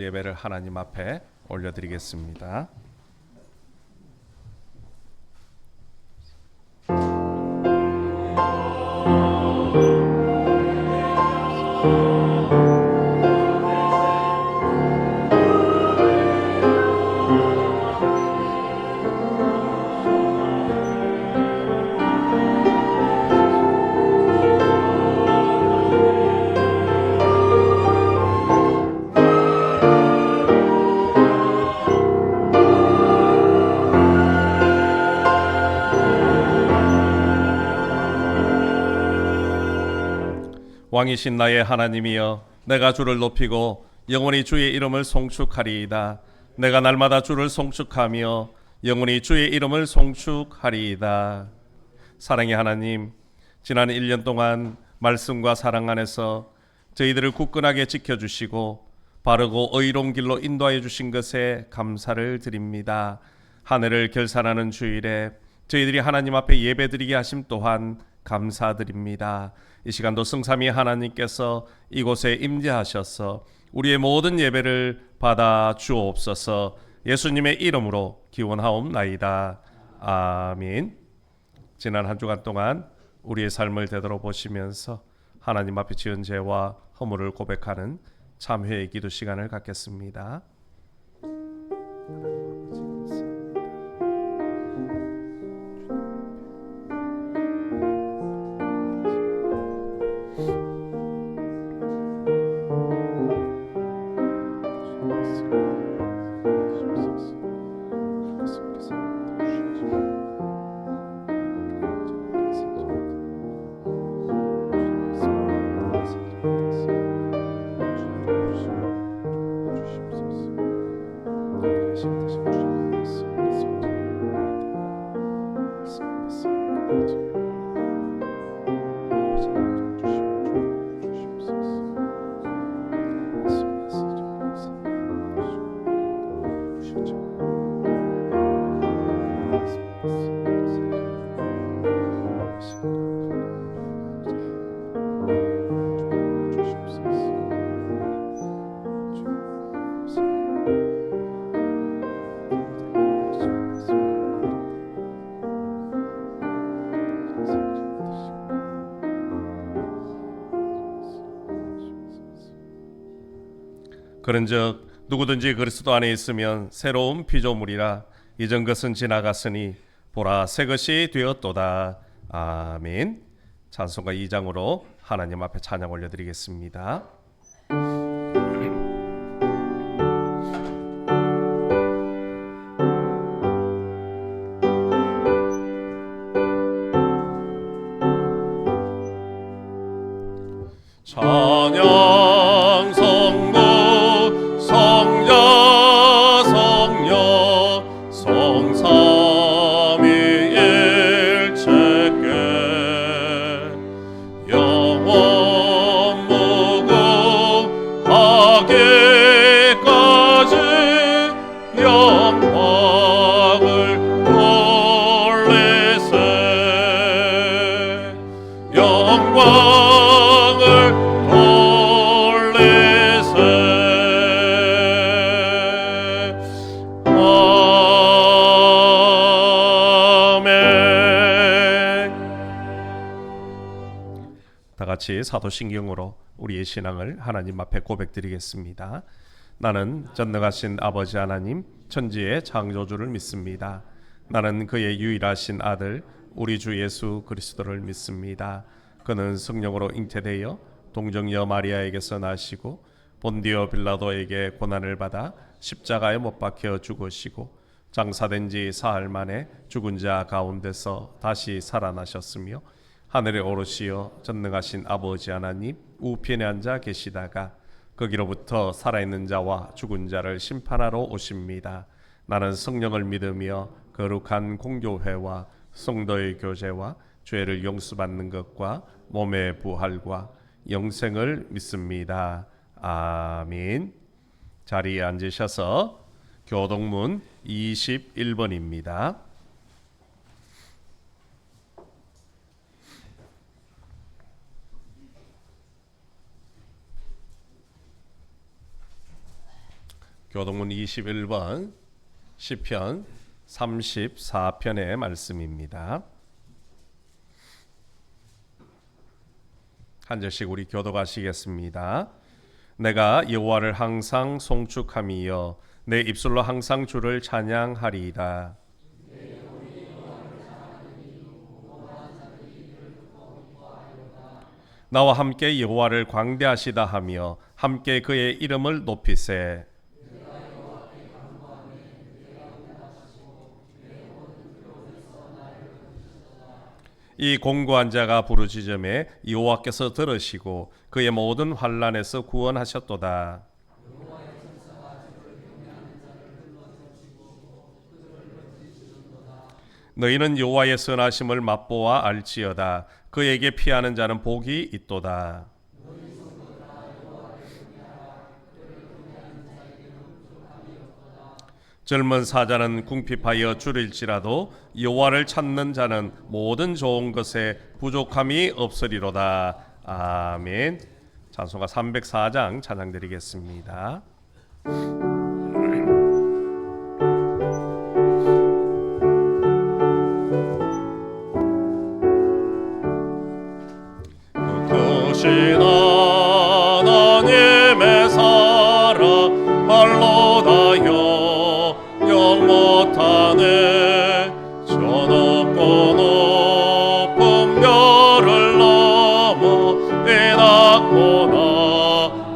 예배를 하나님 앞에 올려드리겠습니다. 왕이신 나의 하나님이여, 내가 주를 높이고 영원히 주의 이름을 송축하리이다. 내가 날마다 주를 송축하며 영원히 주의 이름을 송축하리이다. 사랑의 하나님, 지난 1년 동안 말씀과 사랑 안에서 저희들을 굳건하게 지켜주시고 바르고 의로운 길로 인도하여 주신 것에 감사를 드립니다. 한 해를 결산하는 주일에 저희들이 하나님 앞에 예배드리게 하심 또한 감사드립니다. 이 시간도 성삼위 하나님께서 이곳에 임재하셔서 우리의 모든 예배를 받아 주옵소서. 예수님의 이름으로 기원하옵나이다. 아멘. 지난 한 주간 동안 우리의 삶을 되돌아보시면서 하나님 앞에 지은 죄와 허물을 고백하는 참회의 기도 시간을 갖겠습니다. 그런즉 누구든지 그리스도 안에 있으면 새로운 피조물이라, 이전 것은 지나갔으니 보라 새 것이 되었도다. 아멘. 찬송가 2장으로 하나님 앞에 찬양 올려드리겠습니다. 찬양 성부 성자 성녀 성삼위일체께 영원 무궁하기까지 영광을 돌리세. 영광을 같이 사도신경으로 우리의 신앙을 하나님 앞에 고백드리겠습니다. 나는 전능하신 아버지 하나님 천지의 창조주를 믿습니다. 나는 그의 유일하신 아들 우리 주 예수 그리스도를 믿습니다. 그는 성령으로 잉태되어 동정녀 마리아에게서 나시고 본디오 빌라도에게 고난을 받아 십자가에 못 박혀 죽으시고 장사된 지 사흘 만에 죽은 자 가운데서 다시 살아나셨으며 하늘에 오르시어 전능하신 아버지 하나님 우편에 앉아 계시다가 거기로부터 살아있는 자와 죽은 자를 심판하러 오십니다. 나는 성령을 믿으며 거룩한 공교회와 성도의 교제와 죄를 용서받는 것과 몸의 부활과 영생을 믿습니다. 아멘. 자리에 앉으셔서 교동문 21번입니다. 교동문 21번 시편 34편의 말씀입니다. 한 절씩 우리 교독하시겠습니다. 내가 여호와를 항상 송축함이여 내 입술로 항상 주를 찬양하리이다. 나와 함께 여호와를 광대하시다 하며 함께 그의 이름을 높이세. 이 공고한 자가 부르짖음에 여호와께서 들으시고 그의 모든 환난에서 구원하셨도다. 너희는 여호와의 선하심을 맛보아 알지어다. 그에게 피하는 자는 복이 있도다. 젊은 사자는 궁핍하여 줄일지라도 여호와를 찾는 자는 모든 좋은 것에 부족함이 없으리로다. 아멘. 찬송가 304장 찬양드리겠습니다. 크신 하나님의 사랑 말로 다여 못하네. 저 높고 높은 별을 넘어 이 낮고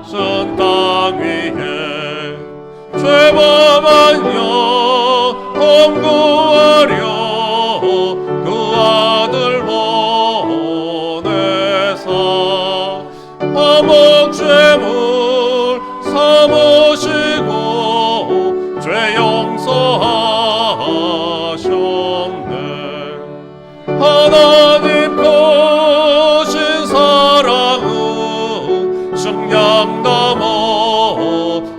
낮은 땅 위에 죄범한 영혼 구하려 그 아들 보내사 화목 죄물 삼으시고 죄 용서하셨네. 하나님 크신 사랑은 증량다 못하네.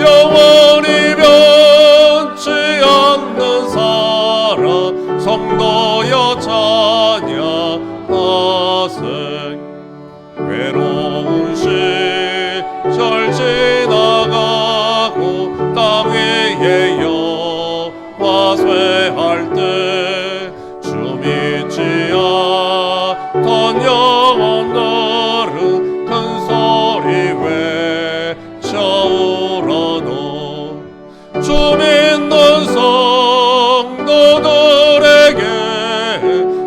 영원히 변치 않는 사랑 성도여 찬양하세. 외로운 시절 지나가고 땅 위에 여호와 쇠할 때 주 믿지 않던 영혼들은 큰 소리 외쳐 울어도 주 믿는 성도들에게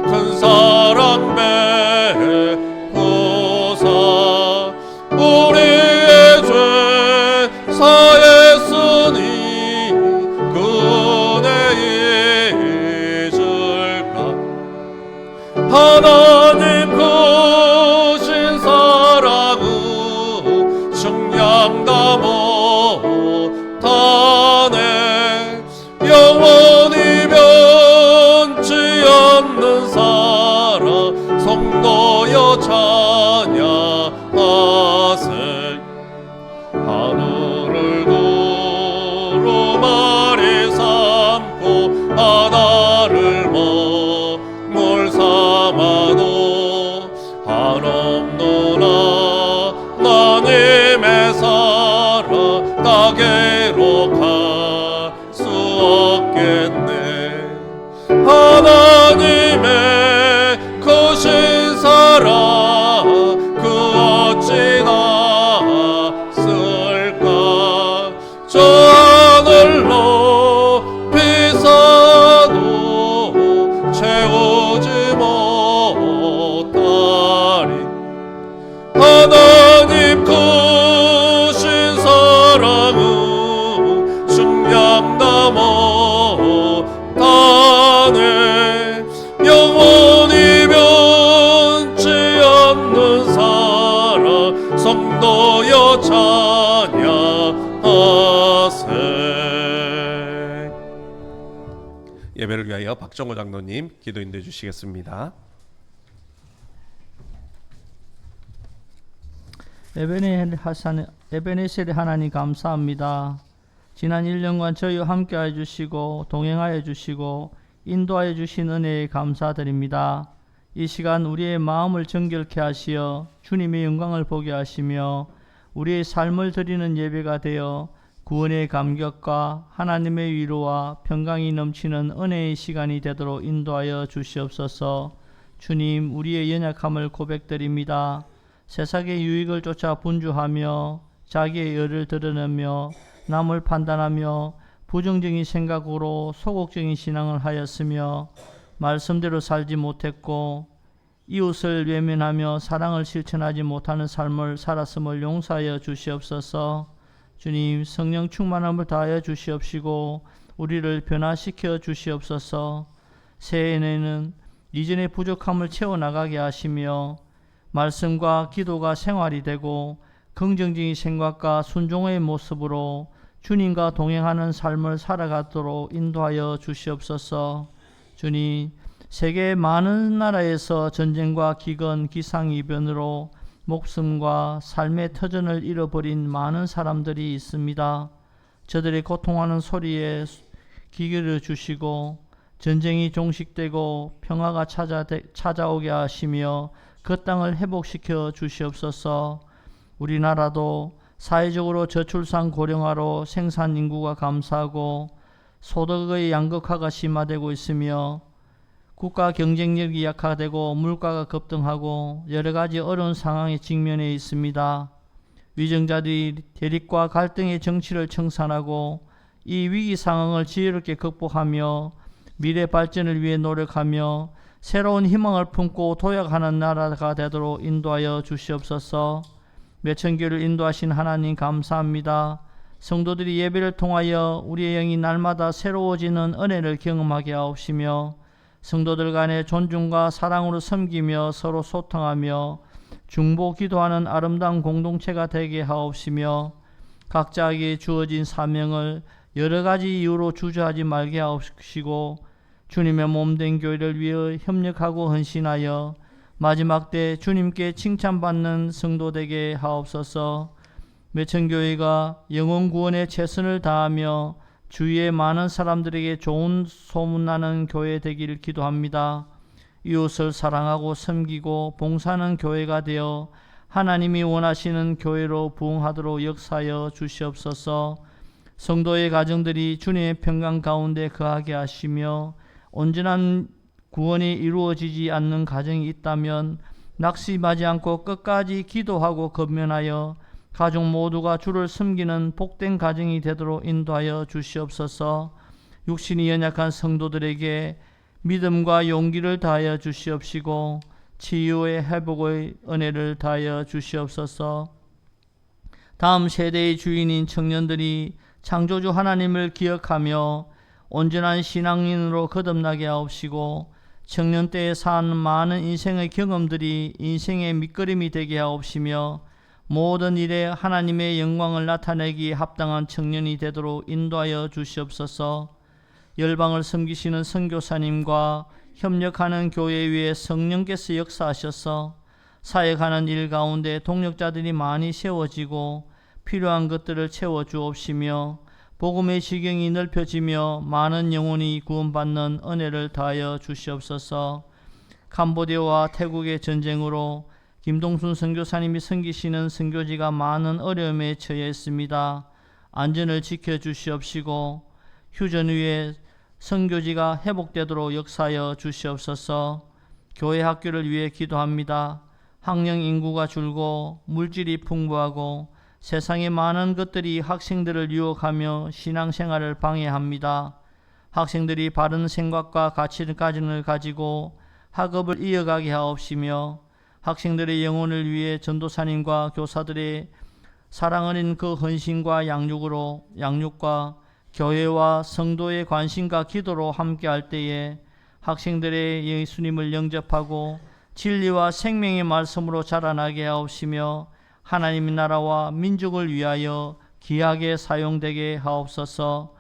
큰 사랑 베푸사 우리의 죄 사했으니 그 은혜 잊을까. 하나님 크신 사랑은 증량다 못하네. 영원히 변치 않는 사랑 성도여 찬양하세. 하늘을 두루마리 삼고 바다를 먹물 삼아도 한없는 하나님의 사랑 따개로 갈 수 없겠네. 하나님의 크신 사랑 그 어찌 낫을까. 저 하늘 높이 사도 채우지 못하리. 하나님 크신 사랑은 증량다 못하네. 영원히 변치 않는 사랑 성도여 찬양하세. 예배를 위하여 박정호 장로님 기도 인도해 주시겠습니다. 에베네셀의 하나님 감사합니다. 지난 1년간 저희와 함께해 주시고 동행하여 주시고 인도하여 주신 은혜에 감사드립니다. 이 시간 우리의 마음을 정결케 하시어 주님의 영광을 보게 하시며 우리의 삶을 드리는 예배가 되어 구원의 감격과 하나님의 위로와 평강이 넘치는 은혜의 시간이 되도록 인도하여 주시옵소서. 주님, 우리의 연약함을 고백드립니다. 세상의 유익을 쫓아 분주하며 자기의 열을 드러내며 남을 판단하며 부정적인 생각으로 소극적인 신앙을 하였으며 말씀대로 살지 못했고 이웃을 외면하며 사랑을 실천하지 못하는 삶을 살았음을 용서하여 주시옵소서. 주님, 성령 충만함을 다하여 주시옵시고 우리를 변화시켜 주시옵소서. 새해에는 이전의 부족함을 채워나가게 하시며 말씀과 기도가 생활이 되고 긍정적인 생각과 순종의 모습으로 주님과 동행하는 삶을 살아가도록 인도하여 주시옵소서. 주님, 세계 많은 나라에서 전쟁과 기근, 기상이변으로 목숨과 삶의 터전을 잃어버린 많은 사람들이 있습니다. 저들이 고통하는 소리에 귀 기울여 주시고 전쟁이 종식되고 평화가 찾아오게 하시며 그 땅을 회복시켜 주시옵소서. 우리나라도 사회적으로 저출산 고령화로 생산 인구가 감소하고 소득의 양극화가 심화되고 있으며 국가 경쟁력이 약화되고 물가가 급등하고 여러 가지 어려운 상황에 직면해 있습니다. 위정자들이 대립과 갈등의 정치를 청산하고 이 위기 상황을 지혜롭게 극복하며 미래 발전을 위해 노력하며 새로운 희망을 품고 도약하는 나라가 되도록 인도하여 주시옵소서. 매천교를 인도하신 하나님 감사합니다. 성도들이 예배를 통하여 우리의 영이 날마다 새로워지는 은혜를 경험하게 하옵시며 성도들 간의 존중과 사랑으로 섬기며 서로 소통하며 중보 기도하는 아름다운 공동체가 되게 하옵시며 각자에게 주어진 사명을 여러 가지 이유로 주저하지 말게 하옵시고 주님의 몸된 교회를 위해 협력하고 헌신하여 마지막 때 주님께 칭찬받는 성도 되게 하옵소서. 매천교회가 영혼 구원에 최선을 다하며 주위의 많은 사람들에게 좋은 소문나는 교회 되기를 기도합니다. 이웃을 사랑하고 섬기고 봉사하는 교회가 되어 하나님이 원하시는 교회로 부흥하도록 역사하여 주시옵소서. 성도의 가정들이 주님의 평강 가운데 거하게 하시며 온전한 구원이 이루어지지 않는 가정이 있다면 낙심하지 않고 끝까지 기도하고 권면하여 가족 모두가 주를 섬기는 복된 가정이 되도록 인도하여 주시옵소서. 육신이 연약한 성도들에게 믿음과 용기를 다하여 주시옵시고 치유의 회복의 은혜를 다하여 주시옵소서. 다음 세대의 주인인 청년들이 창조주 하나님을 기억하며 온전한 신앙인으로 거듭나게 하옵시고 청년 때에 산 많은 인생의 경험들이 인생의 밑거름이 되게 하옵시며 모든 일에 하나님의 영광을 나타내기에 합당한 청년이 되도록 인도하여 주시옵소서. 열방을 섬기시는 선교사님과 협력하는 교회 위에 성령께서 역사하셔서 사역하는 일 가운데 동력자들이 많이 세워지고 필요한 것들을 채워주옵시며 복음의 지경이 넓혀지며 많은 영혼이 구원받는 은혜를 다하여 주시옵소서. 캄보디아와 태국의 전쟁으로 김동순 선교사님이 섬기시는 선교지가 많은 어려움에 처해 있습니다. 안전을 지켜주시옵시고 휴전 후에 선교지가 회복되도록 역사하여 주시옵소서. 교회 학교를 위해 기도합니다. 학령 인구가 줄고 물질이 풍부하고 세상의 많은 것들이 학생들을 유혹하며 신앙생활을 방해합니다. 학생들이 바른 생각과 가치관을 가지고 학업을 이어가게 하옵시며 학생들의 영혼을 위해 전도사님과 교사들의 사랑 어린 그 헌신과 양육과 교회와 성도의 관심과 기도로 함께할 때에 학생들의 예수님을 영접하고 진리와 생명의 말씀으로 자라나게 하옵시며 하나님의 나라와 민족을 위하여 귀하게 사용되게 하옵소서.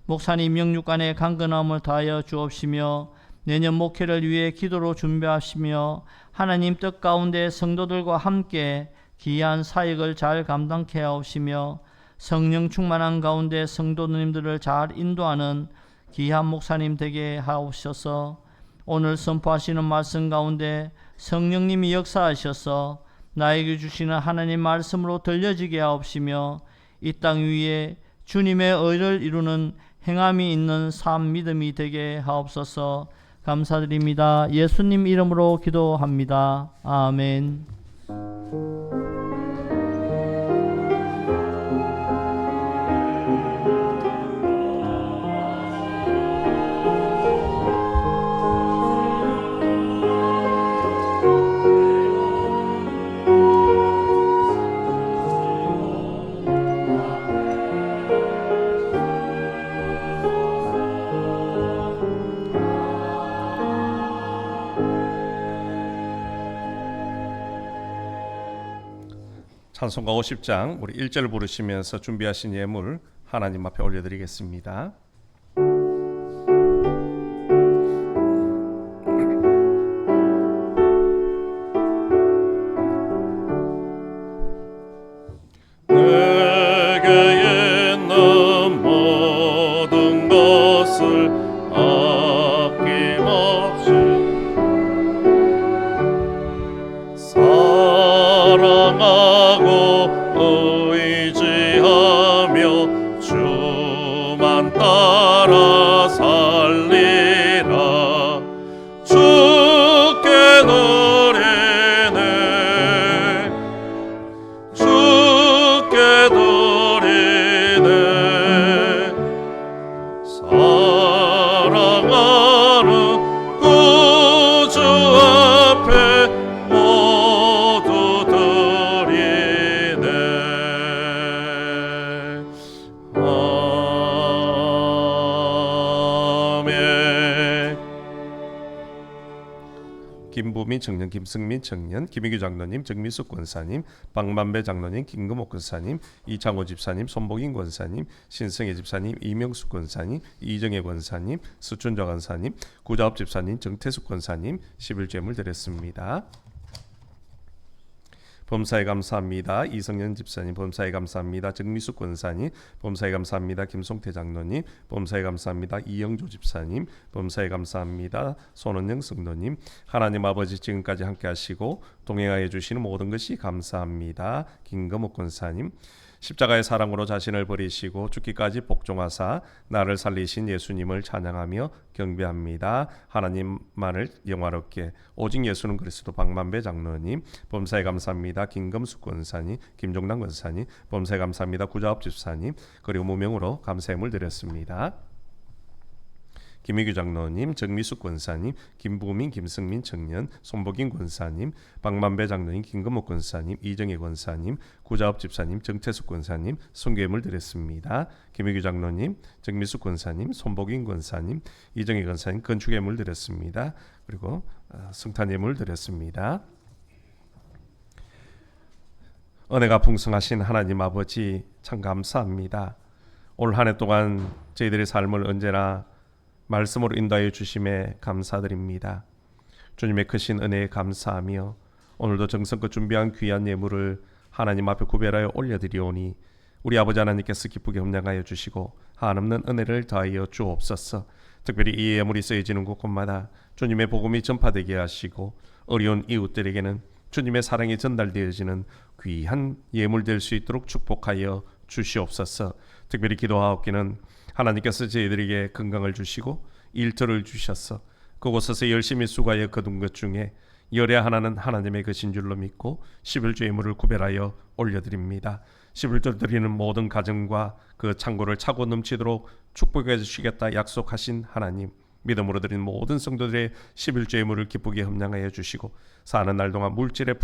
목사님 영육간의 강건함을 다하여 주옵시며 내년 목회를 위해 기도로 준비하시며 하나님 뜻 가운데 성도들과 함께 귀한 사역을 잘 감당케 하옵시며 성령 충만한 가운데 성도님들을 잘 인도하는 귀한 목사님 되게 하옵소서. 오늘 선포하시는 말씀 가운데 성령님이 역사하셔서 나에게 주시는 하나님 말씀으로 들려지게 하옵시며 이 땅 위에 주님의 의를 이루는 행함이 있는 삶 믿음이 되게 하옵소서. 감사드립니다. 예수님 이름으로 기도합니다. 아멘. 찬송가 50장 우리 1절 부르시면서 준비하신 예물 하나님 앞에 올려드리겠습니다. 내게 있는 모든 것을 아낌없이 사랑하고 의지하며 주만 따라 살리라. 주께 드리네 주께 드리네 사랑하는 구주 앞에 모두 드리네. 아멘. 김부민 청년, 김승민 청년, 김희규 장로님, 정미숙 권사님, 박만배 장로님, 김금옥 권사님, 이창호 집사님, 손복인 권사님, 신성애 집사님, 이명숙 권사님, 이정혜 권사님, 수춘자 권사님, 구자업 집사님, 정태숙 권사님 11제물 드렸습니다. 범사에 감사합니다. 이성년 집사님 범사에 감사합니다. 정미숙 권사님 범사에 감사합니다. 김송태 장로님 범사에 감사합니다. 이영조 집사님 범사에 감사합니다. 손원영 성도님 하나님 아버지 지금까지 함께 하시고 동행하여 주시는 모든 것이 감사합니다. 김금옥 권사님 십자가의 사랑으로 자신을 버리시고 죽기까지 복종하사 나를 살리신 예수님을 찬양하며 경배합니다. 하나님만을 영화롭게 오직 예수는 그리스도. 박만배 장로님 범사에 감사합니다. 김금숙 권사님 김종남 권사님 범사에 감사합니다. 구자업 집사님 그리고 무명으로 감사함을 드렸습니다. 김희규 장로님, 정미숙 권사님, 김부민, 김승민 청년, 손복인 권사님, 박만배 장로님, 김금옥 권사님, 이정혜 권사님, 구자업 집사님, 정태숙 권사님 순교예물 드렸습니다. 김희규 장로님, 정미숙 권사님, 손복인 권사님, 이정혜 권사님 건축예물 드렸습니다. 그리고 성탄예물 드렸습니다. 은혜가 풍성하신 하나님 아버지 참 감사합니다. 올 한 해 동안 저희들의 삶을 언제나 말씀으로 인도하여 주심에 감사드립니다. 주님의 크신 은혜에 감사하며 오늘도 정성껏 준비한 귀한 예물을 하나님 앞에 구별하여 올려드리오니 우리 아버지 하나님께서 기쁘게 협량하여 주시고 한없는 은혜를 더하여 주옵소서. 특별히 이 예물이 쓰여지는 곳곳마다 주님의 복음이 전파되게 하시고 어려운 이웃들에게는 주님의 사랑이 전달되어지는 귀한 예물 될 수 있도록 축복하여 주시옵소서. 특별히 기도하옵기는 하나님께서 저희들에게 건강을 주시고 일터를 주셔서 그곳에서 열심히 수고하여 거둔 것 중에 열의 하나는 하나님의 것인 줄로 믿고 11조 예물을 구별하여 올려드립니다. 11조 드리는 모든 가정과 그 창고를 차고 넘치도록 축복해 주시겠다 약속하신 하나님, 믿음으로 드린 모든 성도들의 11조 예물을 기쁘게 협량하여 주시고 사는 날 동안 물질의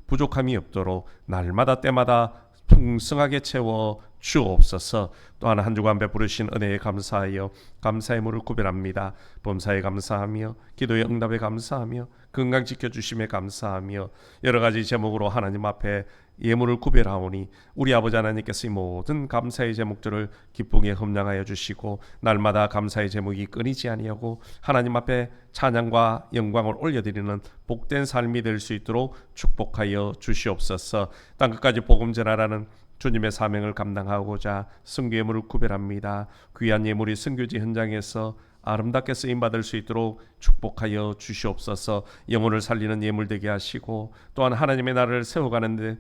부족함이 없도록 날마다 때마다 풍성하게 채워 주옵소서. 또한 한 주간 베푸르신 은혜에 감사하여 감사의 물을 구별합니다. 범사에 감사하며 기도의 응답에 감사하며 건강 지켜주심에 감사하며 여러 가지 제목으로 하나님 앞에 예물을 구별하오니 우리 아버지 하나님께서 이 모든 감사의 제목들을 기쁘게 협량하여 주시고 날마다 감사의 제목이 끊이지 아니하고 하나님 앞에 찬양과 영광을 올려드리는 복된 삶이 될 수 있도록 축복하여 주시옵소서. 땅끝까지 복음 전하라는 주님의 사명을 감당하고자 선교 예물을 구별합니다. 귀한 예물이 선교지 현장에서 아름답게 쓰임 받을 수 있도록 축복하여 주시옵소서. 영혼을 살리는 예물 되게 하시고 또한 하나님의 나라를 세워가는데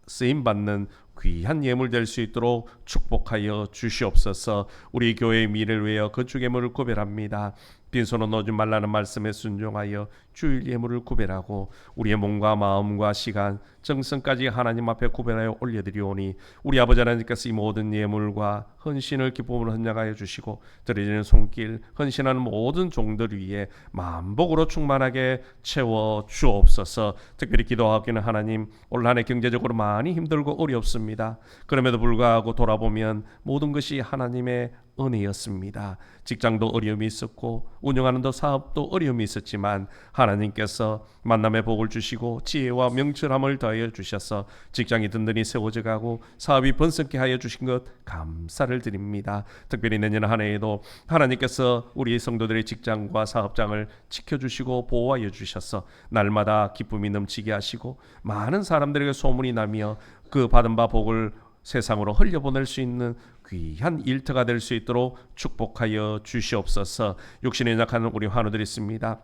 쓰임 받는 귀한 예물 될 수 있도록 축복하여 주시옵소서. 우리 교회의 미래를 위하여 건축 예물을 구별합니다. 빈손은 오지 말라는 말씀에 순종하여 주일 예물을 구별하고 우리의 몸과 마음과 시간, 정성까지 하나님 앞에 구별하여 올려드리오니 우리 아버지 하나님께서 이 모든 예물과 헌신을 기쁨으로 헌장하여 주시고 드려지는 손길, 헌신하는 모든 종들 위에 만복으로 충만하게 채워 주옵소서. 특별히 기도하기는 하나님, 올 한 해 경제적으로 많이 힘들고 어렵습니다. 그럼에도 불구하고 돌아보면 모든 것이 하나님의 은혜였습니다. 직장도 어려움이 있었고 운영하는 사업도 어려움이 있었지만 하나님께서 만남의 복을 주시고 지혜와 명철함을 더하여 주셔서 직장이 든든히 세워져 가고 사업이 번성케 하여 주신 것 감사를 드립니다. 특별히 내년 한 해에도 하나님께서 우리 성도들의 직장과 사업장을 지켜주시고 보호하여 주셔서 날마다 기쁨이 넘치게 하시고 많은 사람들에게 소문이 나며 그 받은 바 복을 세상으로 흘려보낼 수 있는 귀한 일터가 될 수 있도록 축복하여 주시옵소서. 육신에 약한 우리 환우들이 있습니다.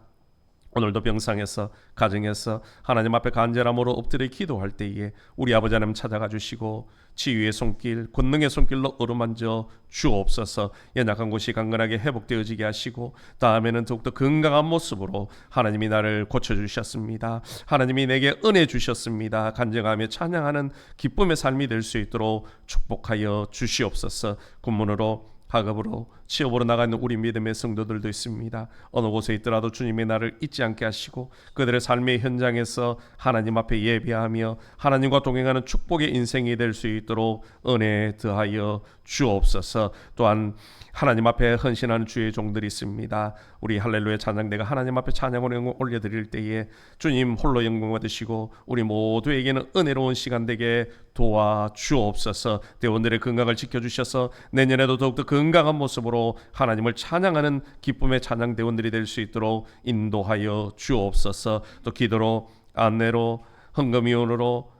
오늘도 병상에서 가정에서 하나님 앞에 간절함으로 엎드려 기도할 때에 우리 아버지 하나님 찾아가 주시고 치유의 손길, 권능의 손길로 어루만져 주옵소서. 연약한 곳이 강건하게 회복되어지게 하시고 다음에는 더욱더 건강한 모습으로 하나님이 나를 고쳐주셨습니다. 하나님이 내게 은혜 주셨습니다. 간증하며 찬양하는 기쁨의 삶이 될 수 있도록 축복하여 주시옵소서. 군문으로 학업으로 취업으로 나가는 우리 믿음의 성도들도 있습니다. 어느 곳에 있더라도 주님의 나를 잊지 않게 하시고 그들의 삶의 현장에서 하나님 앞에 예배하며 하나님과 동행하는 축복의 인생이 될 수 있도록 은혜 더하여 주옵소서. 또한 하나님 앞에 헌신하는 주의 종들이 있습니다. 우리 할렐루야 찬양대가 하나님 앞에 찬양으로 영광 올려드릴 때에 주님 홀로 영광 받으시고 우리 모두에게는 은혜로운 시간 되게 도와주옵소서. 대원들의 건강을 지켜주셔서 내년에도 더욱더 건강한 모습으로 하나님을 찬양하는 기쁨의 찬양 대원들이 될 수 있도록 인도하여 주옵소서. 또 기도로 안내로 헌금위원으로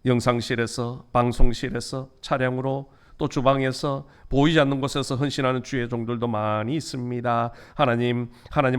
영상실에서 방송실에서 차량으로 또 주방에서 보이지 않는 곳에서 헌신하는 주의 종들도 많이 있습니다. 하나님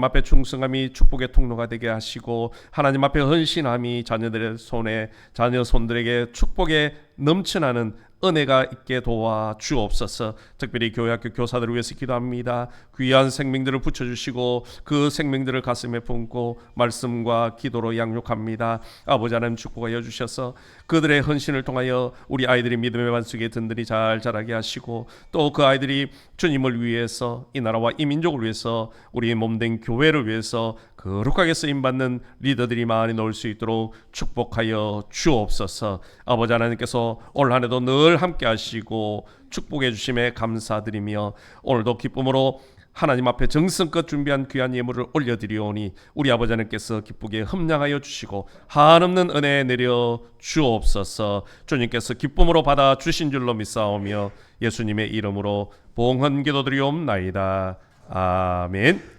앞에 충성함이 축복의 통로가 되게 하시고 하나님 앞에 헌신함이 자녀들의 손에 자녀 손들에게 축복의 넘쳐나는 은혜가 있게 도와 주옵소서. 특별히 교회학교 교사들을 위해서 기도합니다. 귀한 생명들을 붙여주시고 그 생명들을 가슴에 품고 말씀과 기도로 양육합니다. 아버지 하나님 축복하여 주셔서 그들의 헌신을 통하여 우리 아이들이 믿음의 반석에 든든히 잘 자라게 하시고 또 그 아이들이 주님을 위해서 이 나라와 이 민족을 위해서 우리 몸된 교회를 위해서 거룩하게 쓰임받는 리더들이 많이 나올 수 있도록 축복하여 주옵소서. 아버지 하나님께서 올 한 해도 늘 함께 하시고 축복해 주심에 감사드리며 오늘도 기쁨으로 하나님 앞에 정성껏 준비한 귀한 예물을 올려드리오니 우리 아버지 하나님께서 기쁘게 흠량하여 주시고 한없는 은혜 내려 주옵소서. 주님께서 기쁨으로 받아 주신 줄로 믿사오며 예수님의 이름으로 봉헌 기도드리옵나이다. 아멘.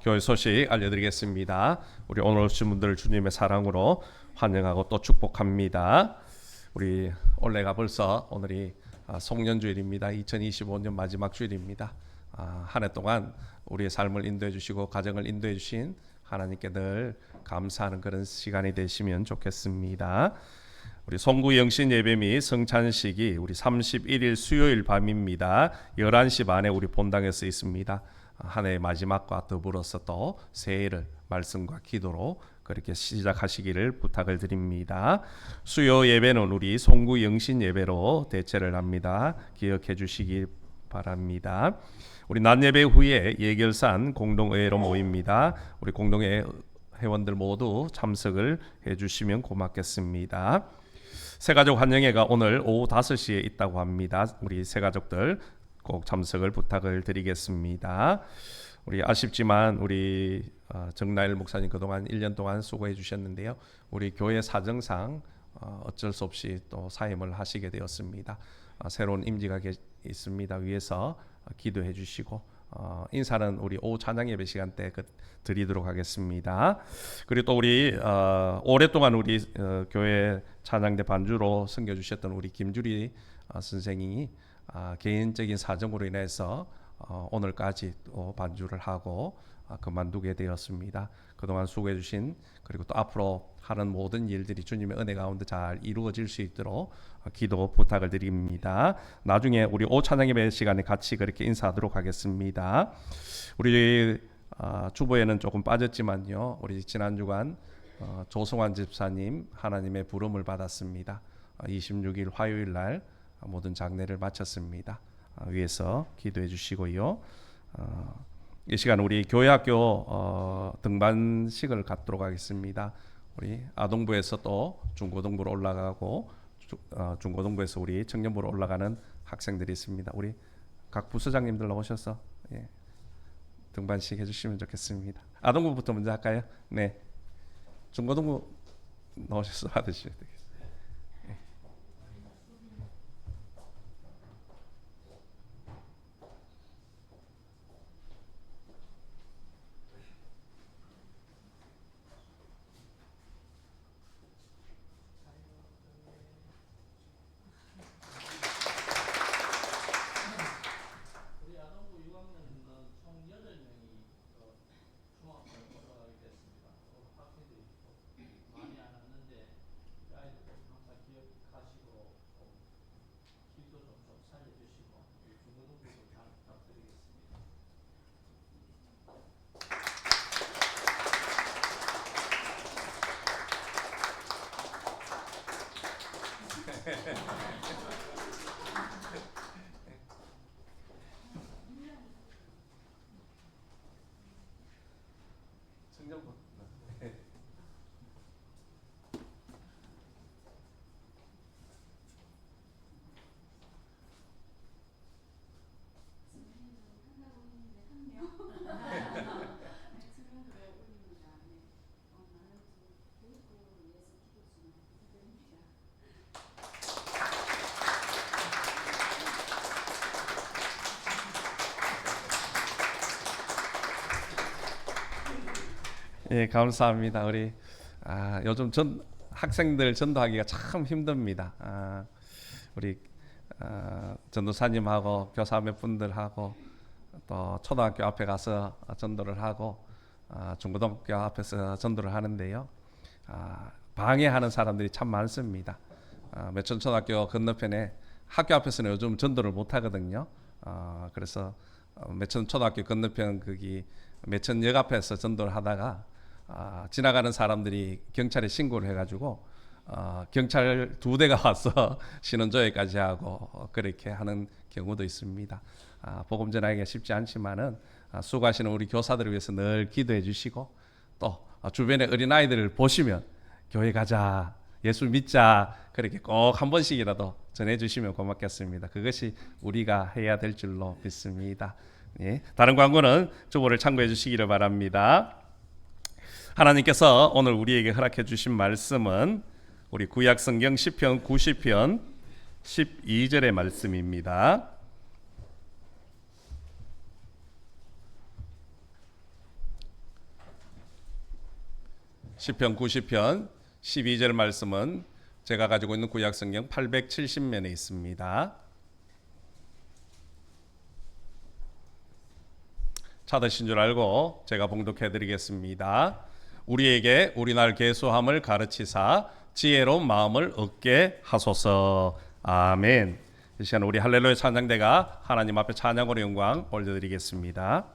교회 소식 알려드리겠습니다. 우리 오늘 오신 분들 주님의 사랑으로 환영하고 또 축복합니다. 우리 올해가 벌써 오늘이 송년주일입니다. 2025년 마지막 주일입니다. 한 해 동안 우리의 삶을 인도해 주시고 가정을 인도해 주신 하나님께 늘 감사하는 그런 시간이 되시면 좋겠습니다. 우리 송구 영신 예배 및 성찬식이 우리 31일 수요일 밤입니다. 11시 반에 우리 본당에서 있습니다. 한 해의 마지막과 더불어서 또 새해를 말씀과 기도로 그렇게 시작하시기를 부탁을 드립니다. 수요 예배는 우리 송구 영신 예배로 대체를 합니다. 기억해 주시기 바랍니다. 우리 낮 예배 후에 예결산 공동회로 모입니다. 우리 공동회 회원들 모두 참석을 해주시면 고맙겠습니다. 새가족 환영회가 오늘 오후 5시에 있다고 합니다. 우리 새가족들 꼭 참석을 부탁을 드리겠습니다. 우리 아쉽지만 우리 정나일 목사님 그동안 1년 동안 수고해 주셨는데요. 우리 교회 사정상 어쩔 수 없이 또 사임을 하시게 되었습니다. 새로운 임지가 있습니다. 위에서 기도해 주시고 인사는 우리 오후 찬양 예배 시간 때 드리도록 하겠습니다. 그리고 또 우리 오랫동안 우리 교회 찬양대 반주로 섬겨주셨던 우리 김주리 선생이 개인적인 사정으로 인해서 오늘까지 또 반주를 하고 그만두게 되었습니다. 그동안 수고해 주신, 그리고 또 앞으로 하는 모든 일들이 주님의 은혜 가운데 잘 이루어질 수 있도록 기도 부탁을 드립니다. 나중에 우리 오후 찬양 예배 시간에 같이 그렇게 인사하도록 하겠습니다. 우리 주보에는 조금 빠졌지만요, 우리 지난 주간 조성환 집사님 하나님의 부름을 받았습니다. 26일 화요일 날 모든 장례를 마쳤습니다. 위에서 기도해 주시고요. 이 시간 우리 교회학교 등반식을 갖도록 하겠습니다. 우리 아동부에서 또 중고등부로 올라가고 중고등부에서 우리 청년부로 올라가는 학생들이 있습니다. 우리 각 부서장님들 나오셔서 등반식 해주시면 좋겠습니다. 아동부부터 먼저 할까요? 네, 중고등부 나오셔서 받으시면 되겠습니다. 우리 아동부 6학년은 총 8명이 중학교에 올라가게 됐습니다. 학생들이 많이 안 왔는데 아이들 항상 기억하시고 기도 좀 살려주시고 중고등부도 잘 부탁드리겠습니다. 청년부. 예, 감사합니다. 우리 요즘 학생들 전도하기가 참 힘듭니다. 우리 전도사님하고 교사 몇 분들하고 또 초등학교 앞에 가서 전도를 하고 중고등학교 앞에서 전도를 하는데요. 방해하는 사람들이 참 많습니다. 매천 초등학교 건너편에 학교 앞에서는 요즘 전도를 못 하거든요. 그래서 매천 초등학교 건너편 거기 매천역 앞에서 전도를 하다가 지나가는 사람들이 경찰에 신고를 해가지고 경찰 2대가 와서 신원조회까지 하고 그렇게 하는 경우도 있습니다. 복음 전하기가 쉽지 않지만은 수고하시는 우리 교사들을 위해서 늘 기도해 주시고 또 주변의 어린아이들을 보시면 교회 가자, 예수 믿자, 그렇게 꼭 한 번씩이라도 전해주시면 고맙겠습니다. 그것이 우리가 해야 될 줄로 믿습니다. 예, 다른 광고는 주보를 참고해 주시기를 바랍니다. 하나님께서 오늘 우리에게 허락해 주신 말씀은 우리 구약성경 시편 90편 12절의 말씀입니다. 시편 90편 12절 말씀은 제가 가지고 있는 구약성경 870면에 있습니다. 찾으신 줄 알고 제가 봉독해 드리겠습니다. 우리에게 우리날 계수함을 가르치사 지혜로운 마음을 얻게 하소서. 아멘. 이 시간 우리 할렐루야 찬양대가 하나님 앞에 찬양으로 영광 올려드리겠습니다.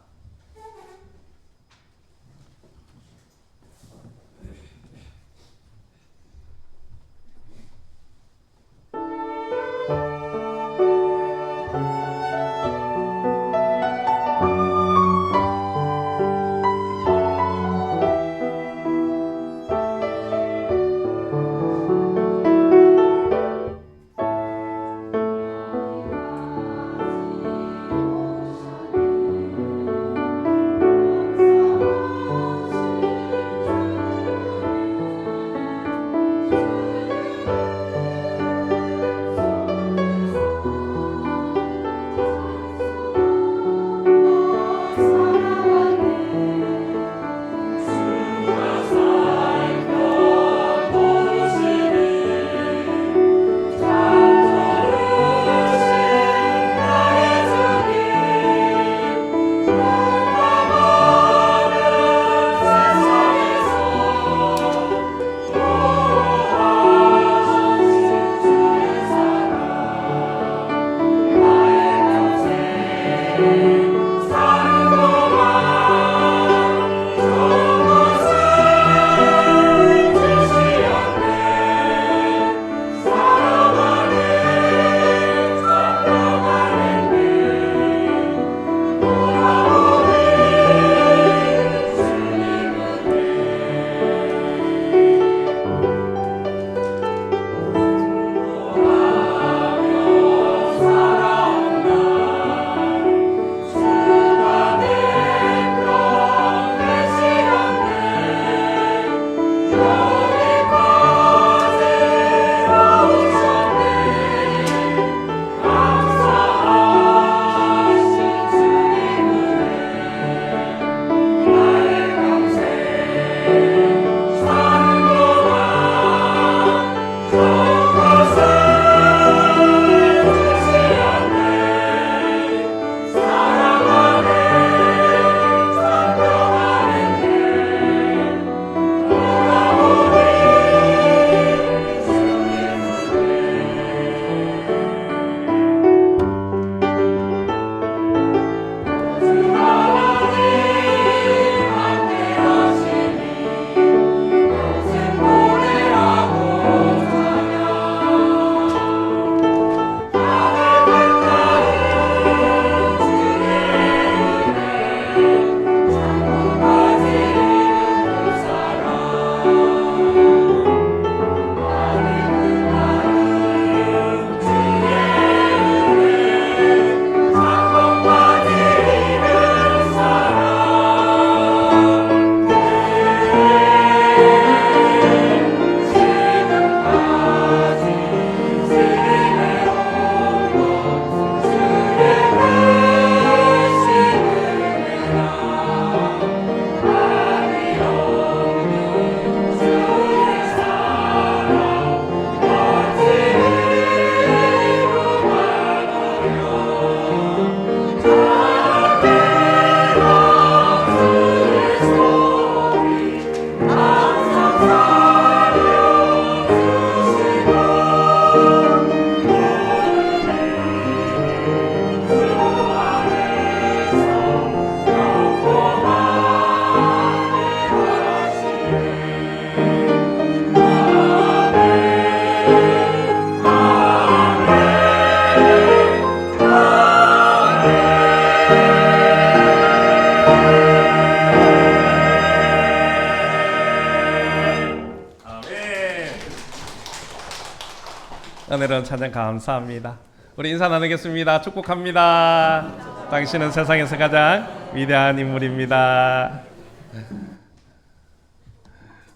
은혜로운 찬양 감사합니다. 우리 인사 나누겠습니다. 축복합니다. 당신은 세상에서 가장 위대한 인물입니다.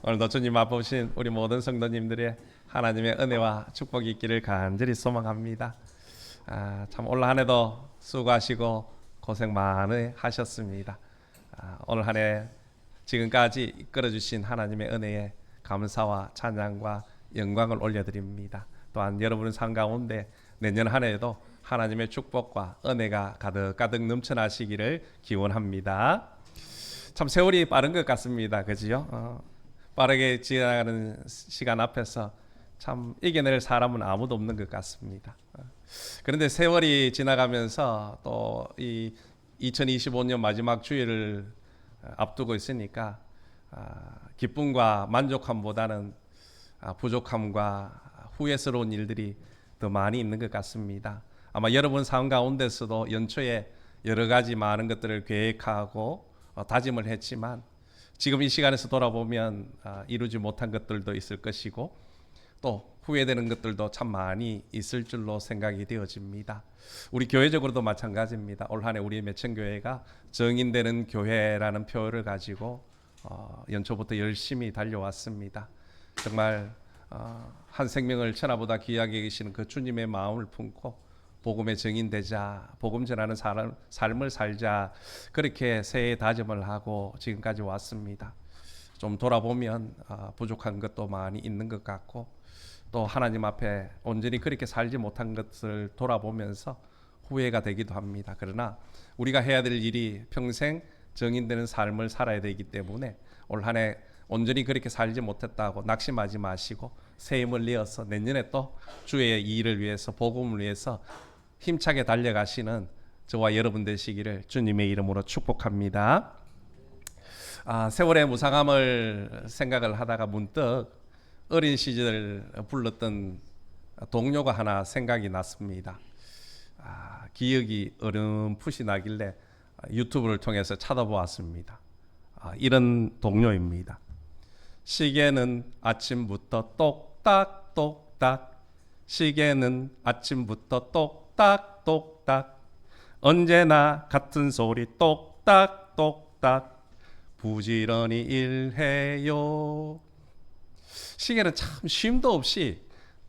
오늘도 주님 앞에 오신 우리 모든 성도님들의 하나님의 은혜와 축복이 있기를 간절히 소망합니다. 참 올 한 해도 수고하시고 고생 많이 하셨습니다. 오늘 한 해 지금까지 이끌어주신 하나님의 은혜에 감사와 찬양과 영광을 올려드립니다. 또한 여러분의 삶 가운데 내년 한 해에도 하나님의 축복과 은혜가 가득가득 넘쳐나시기를 기원합니다. 참 세월이 빠른 것 같습니다. 그지요? 빠르게 지나가는 시간 앞에서 참 이겨낼 사람은 아무도 없는 것 같습니다. 그런데 세월이 지나가면서 또 이 2025년 마지막 주일을 앞두고 있으니까 기쁨과 만족함보다는 부족함과 후회스러운 일들이 더 많이 있는 것 같습니다. 아마 여러분 삶 가운데서도 연초에 여러 가지 많은 것들을 계획하고 다짐을 했지만 지금 이 시간에서 돌아보면 이루지 못한 것들도 있을 것이고 또 후회되는 것들도 참 많이 있을 줄로 생각이 되어집니다. 우리 교회적으로도 마찬가지입니다. 올 한 해 우리 매천교회가 정인되는 교회라는 표어를 가지고 연초부터 열심히 달려왔습니다. 정말 한 생명을 천하보다 귀하게 계시는 그 주님의 마음을 품고 복음의 정인되자, 복음 전하는 삶을 살자, 그렇게 새해 다짐을 하고 지금까지 왔습니다. 좀 돌아보면 부족한 것도 많이 있는 것 같고 또 하나님 앞에 온전히 그렇게 살지 못한 것을 돌아보면서 후회가 되기도 합니다. 그러나 우리가 해야 될 일이 평생 정인되는 삶을 살아야 되기 때문에 올 한 해 온전히 그렇게 살지 못했다고 낙심하지 마시고 새 힘을 내어서 내년에 또 주의 일을 위해서 복음을 위해서 힘차게 달려가시는 저와 여러분 되시기를 주님의 이름으로 축복합니다. 세월의 무상함을 생각을 하다가 문득 어린 시절 불렀던 동요가 하나 생각이 났습니다. 기억이 어렴풋이 나길래 유튜브를 통해서 찾아보았습니다. 이런 동요입니다. 시계는 아침부터 똑딱똑딱, 시계는 아침부터 똑딱똑딱, 언제나 같은 소리 똑딱똑딱, 부지런히 일해요. 시계는 참 쉼도 없이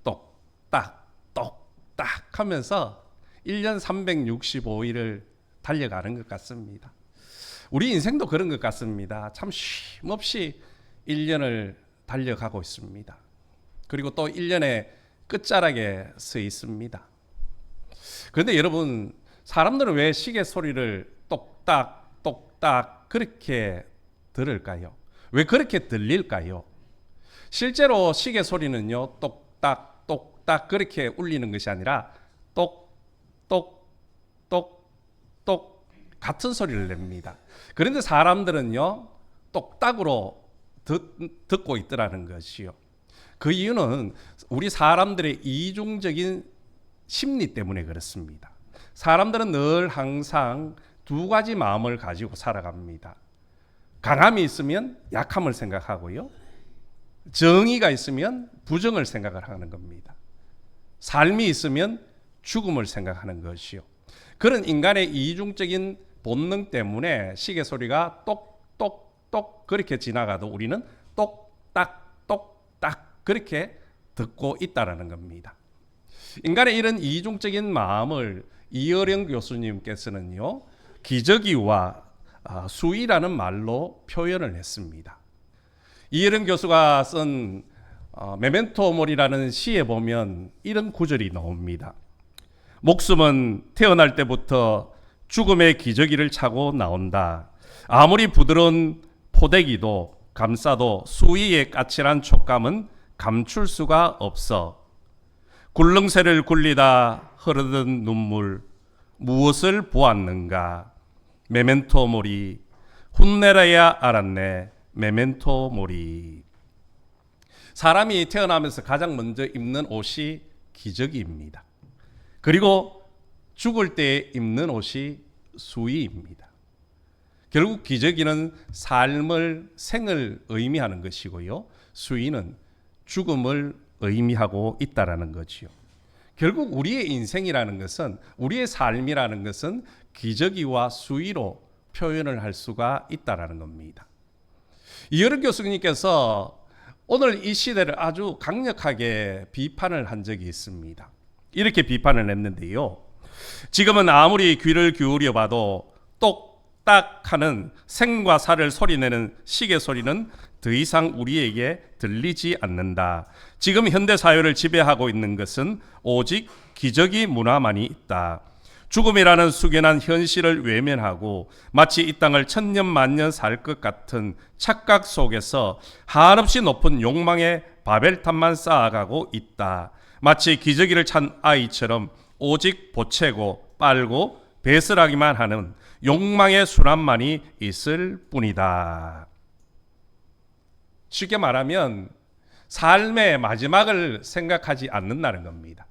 똑딱 똑딱 하면서 1년 365일을 달려가는 것 같습니다. 우리 인생도 그런 것 같습니다. 참 쉼없이 1년을 달려가고 있습니다. 그리고 또 1년의 끝자락에 서 있습니다. 그런데 여러분, 사람들은 왜 시계 소리를 똑딱 똑딱 그렇게 들을까요? 왜 그렇게 들릴까요? 실제로 시계 소리는요, 똑딱 똑딱 그렇게 울리는 것이 아니라 똑똑 똑똑 같은 소리를 냅니다. 그런데 사람들은요, 똑딱으로 듣고 있더라는 것이요. 그 이유는 우리 사람들의 이중적인 심리 때문에 그렇습니다. 사람들은 늘 항상 두 가지 마음을 가지고 살아갑니다. 강함이 있으면 약함을 생각하고요, 정의가 있으면 부정을 생각을 하는 겁니다. 삶이 있으면 죽음을 생각하는 것이요. 그런 인간의 이중적인 본능 때문에 시계 소리가 똑똑똑 그렇게 지나가도 우리는 똑딱 똑딱 그렇게 듣고 있다라는 겁니다. 인간의 이런 이중적인 마음을 이어령 교수님께서는요, 기저귀와 수위라는 말로 표현을 했습니다. 이어령 교수가 쓴 메멘토 모리라는 시에 보면 이런 구절이 나옵니다. 목숨은 태어날 때부터 죽음의 기저귀를 차고 나온다. 아무리 부드러운 포대기도 감싸도 수위의 까칠한 촉감은 감출 수가 없어. 굴릉쇠를 굴리다 흐르던 눈물 무엇을 보았는가. 메멘토 모리, 혼내라야 알았네. 메멘토 모리. 사람이 태어나면서 가장 먼저 입는 옷이 기저귀입니다. 그리고 죽을 때 입는 옷이 수의입니다. 결국 기저귀는 삶을, 생을 의미하는 것이고요, 수의는 죽음을 의미하고 있다라는 거지요. 결국 우리의 인생이라는 것은, 우리의 삶이라는 것은 기저귀와 수위로 표현을 할 수가 있다라는 겁니다. 이여름 교수님께서 오늘 이 시대를 아주 강력하게 비판을 한 적이 있습니다. 이렇게 비판을 했는데요. 지금은 아무리 귀를 기울여 봐도 똑딱 하는 생과 사를 소리내는 시계 소리는 더 이상 우리에게 들리지 않는다. 지금 현대 사회를 지배하고 있는 것은 오직 기저귀 문화만이 있다. 죽음이라는 숙연한 현실을 외면하고 마치 이 땅을 천년 만년 살 것 같은 착각 속에서 한없이 높은 욕망의 바벨탑만 쌓아가고 있다. 마치 기저귀를 찬 아이처럼 오직 보채고 빨고 배설하기만 하는 욕망의 수란만이 있을 뿐이다. 쉽게 말하면 삶의 마지막을 생각하지 않는다는 겁니다.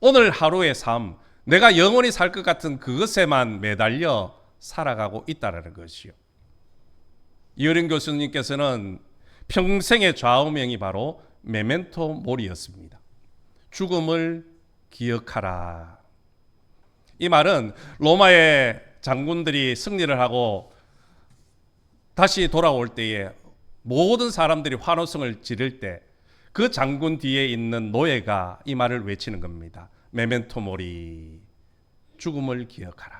오늘 하루의 삶, 내가 영원히 살 것 같은 그것에만 매달려 살아가고 있다는 것이요. 이어린 교수님께서는 평생의 좌우명이 바로 메멘토 모리였습니다. 죽음을 기억하라. 이 말은 로마의 장군들이 승리를 하고 다시 돌아올 때에 모든 사람들이 환호성을 지를 때 그 장군 뒤에 있는 노예가 이 말을 외치는 겁니다. 메멘토 모리, 죽음을 기억하라.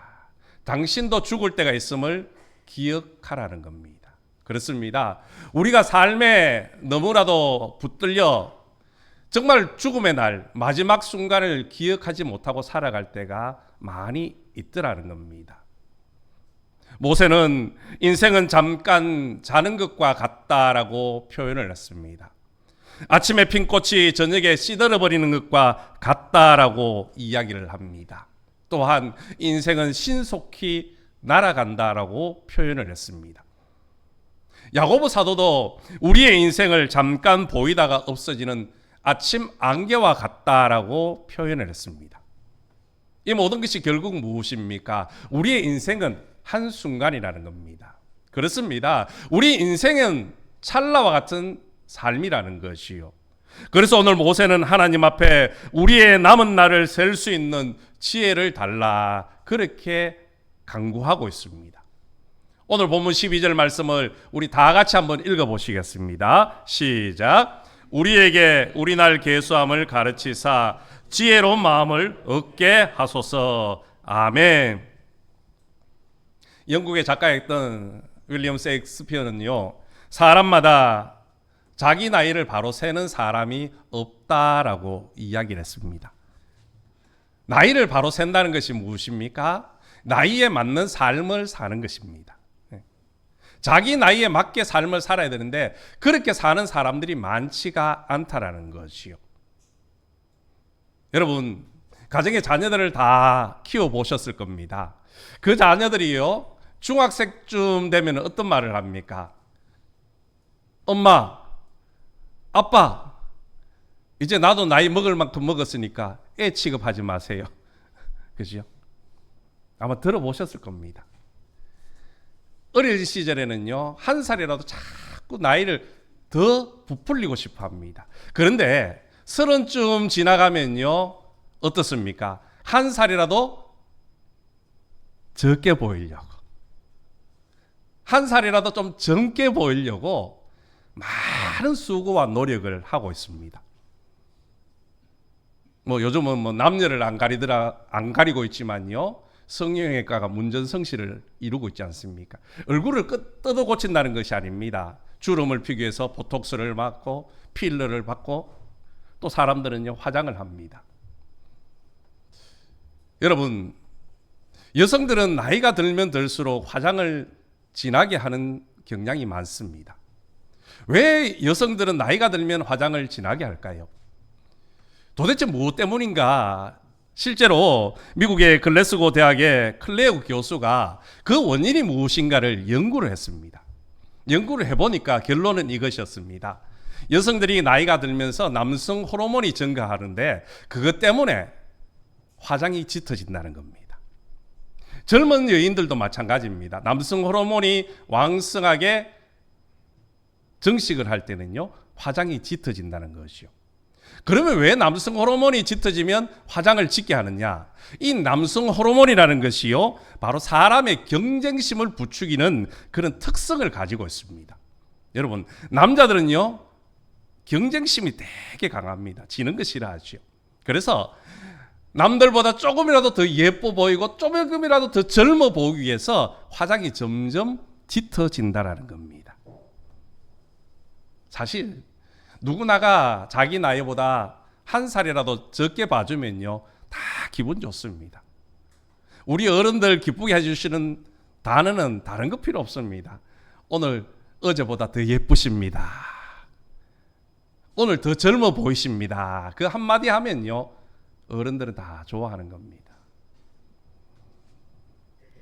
당신도 죽을 때가 있음을 기억하라는 겁니다. 그렇습니다. 우리가 삶에 너무나도 붙들려 정말 죽음의 날, 마지막 순간을 기억하지 못하고 살아갈 때가 많이 있더라는 겁니다. 모세는 인생은 잠깐 자는 것과 같다라고 표현을 했습니다. 아침에 핀 꽃이 저녁에 시들어버리는 것과 같다라고 이야기를 합니다. 또한 인생은 신속히 날아간다라고 표현을 했습니다. 야고보 사도도 우리의 인생을 잠깐 보이다가 없어지는 아침 안개와 같다라고 표현을 했습니다. 이 모든 것이 결국 무엇입니까? 우리의 인생은 한순간이라는 겁니다. 그렇습니다. 우리 인생은 찰나와 같은 삶이라는 것이요. 그래서 오늘 모세는 하나님 앞에 우리의 남은 날을 셀 수 있는 지혜를 달라 그렇게 간구하고 있습니다. 오늘 본문 12절 말씀을 우리 다 같이 한번 읽어보시겠습니다. 시작. 우리에게 우리 날 계수함을 가르치사 지혜로운 마음을 얻게 하소서. 아멘. 영국의 작가였던 윌리엄 셰익스피어는요, 사람마다 자기 나이를 바로 세는 사람이 없다라고 이야기를 했습니다. 나이를 바로 센다는 것이 무엇입니까? 나이에 맞는 삶을 사는 것입니다. 자기 나이에 맞게 삶을 살아야 되는데 그렇게 사는 사람들이 많지가 않다라는 것이요. 여러분, 가정의 자녀들을 다 키워보셨을 겁니다. 그 자녀들이요, 중학생쯤 되면 어떤 말을 합니까? 엄마, 아빠, 이제 나도 나이 먹을 만큼 먹었으니까 애 취급하지 마세요. 그죠? 아마 들어보셨을 겁니다. 어릴 시절에는요, 한 살이라도 자꾸 나이를 더 부풀리고 싶어 합니다. 그런데 30쯤 지나가면요, 어떻습니까? 한 살이라도 적게 보이려고, 한 살이라도 좀 젊게 보이려고 많은 수고와 노력을 하고 있습니다. 요즘은 남녀를 안 가리고 있지만요, 성형외과가 문전성시를 이루고 있지 않습니까? 얼굴을 뜯어 고친다는 것이 아닙니다. 주름을 피기 위해서 보톡스를 맞고 필러를 받고 또 사람들은요, 화장을 합니다. 여러분, 여성들은 나이가 들면 들수록 화장을 진하게 하는 경향이 많습니다. 왜 여성들은 나이가 들면 화장을 진하게 할까요? 도대체 무엇 때문인가? 실제로 미국의 글래스고 대학의 클레어 교수가 그 원인이 무엇인가를 연구를 했습니다. 연구를 해보니까 결론은 이것이었습니다. 여성들이 나이가 들면서 남성 호르몬이 증가하는데 그것 때문에 화장이 짙어진다는 겁니다. 젊은 여인들도 마찬가지입니다. 남성 호르몬이 왕성하게 정식을 할 때는요, 화장이 짙어진다는 것이요. 그러면 왜 남성 호르몬이 짙어지면 화장을 짓게 하느냐? 이 남성 호르몬이라는 것이요, 바로 사람의 경쟁심을 부추기는 그런 특성을 가지고 있습니다. 여러분, 남자들은요, 경쟁심이 되게 강합니다. 지는 거 싫어하죠. 그래서 남들보다 조금이라도 더 예뻐 보이고 조금이라도 더 젊어 보이기 위해서 화장이 점점 짙어진다라는 겁니다. 사실 누구나가 자기 나이보다 한 살이라도 적게 봐주면요, 다 기분 좋습니다. 우리 어른들 기쁘게 해주시는 단어는 다른 거 필요 없습니다. 오늘 어제보다 더 예쁘십니다. 오늘 더 젊어 보이십니다. 그 한마디 하면요, 어른들은 다 좋아하는 겁니다.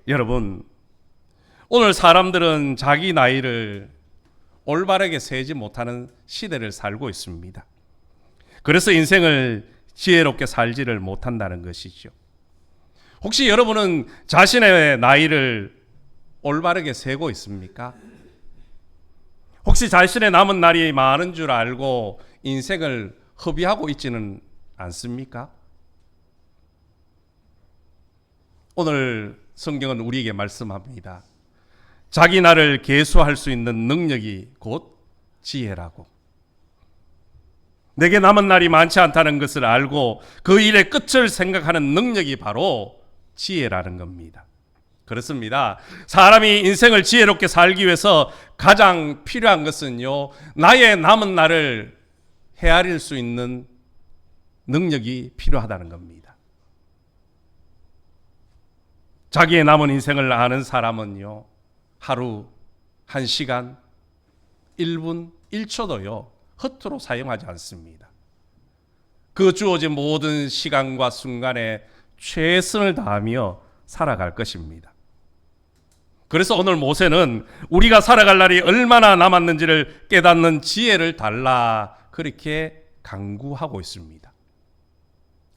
여러분, 오늘 사람들은 자기 나이를 올바르게 세지 못하는 시대를 살고 있습니다. 그래서 인생을 지혜롭게 살지를 못한다는 것이죠. 혹시 여러분은 자신의 나이를 올바르게 세고 있습니까? 혹시 자신의 남은 날이 많은 줄 알고 인생을 허비하고 있지는 않습니까? 오늘 성경은 우리에게 말씀합니다. 자기 나를 계수할 수 있는 능력이 곧 지혜라고. 내게 남은 날이 많지 않다는 것을 알고 그 일의 끝을 생각하는 능력이 바로 지혜라는 겁니다. 그렇습니다. 사람이 인생을 지혜롭게 살기 위해서 가장 필요한 것은요, 나의 남은 날을 헤아릴 수 있는 능력이 필요하다는 겁니다. 자기의 남은 인생을 아는 사람은요, 하루, 1시간, 1분, 1초도요, 허투루 사용하지 않습니다. 그 주어진 모든 시간과 순간에 최선을 다하며 살아갈 것입니다. 그래서 오늘 모세는 우리가 살아갈 날이 얼마나 남았는지를 깨닫는 지혜를 달라, 그렇게 강구하고 있습니다.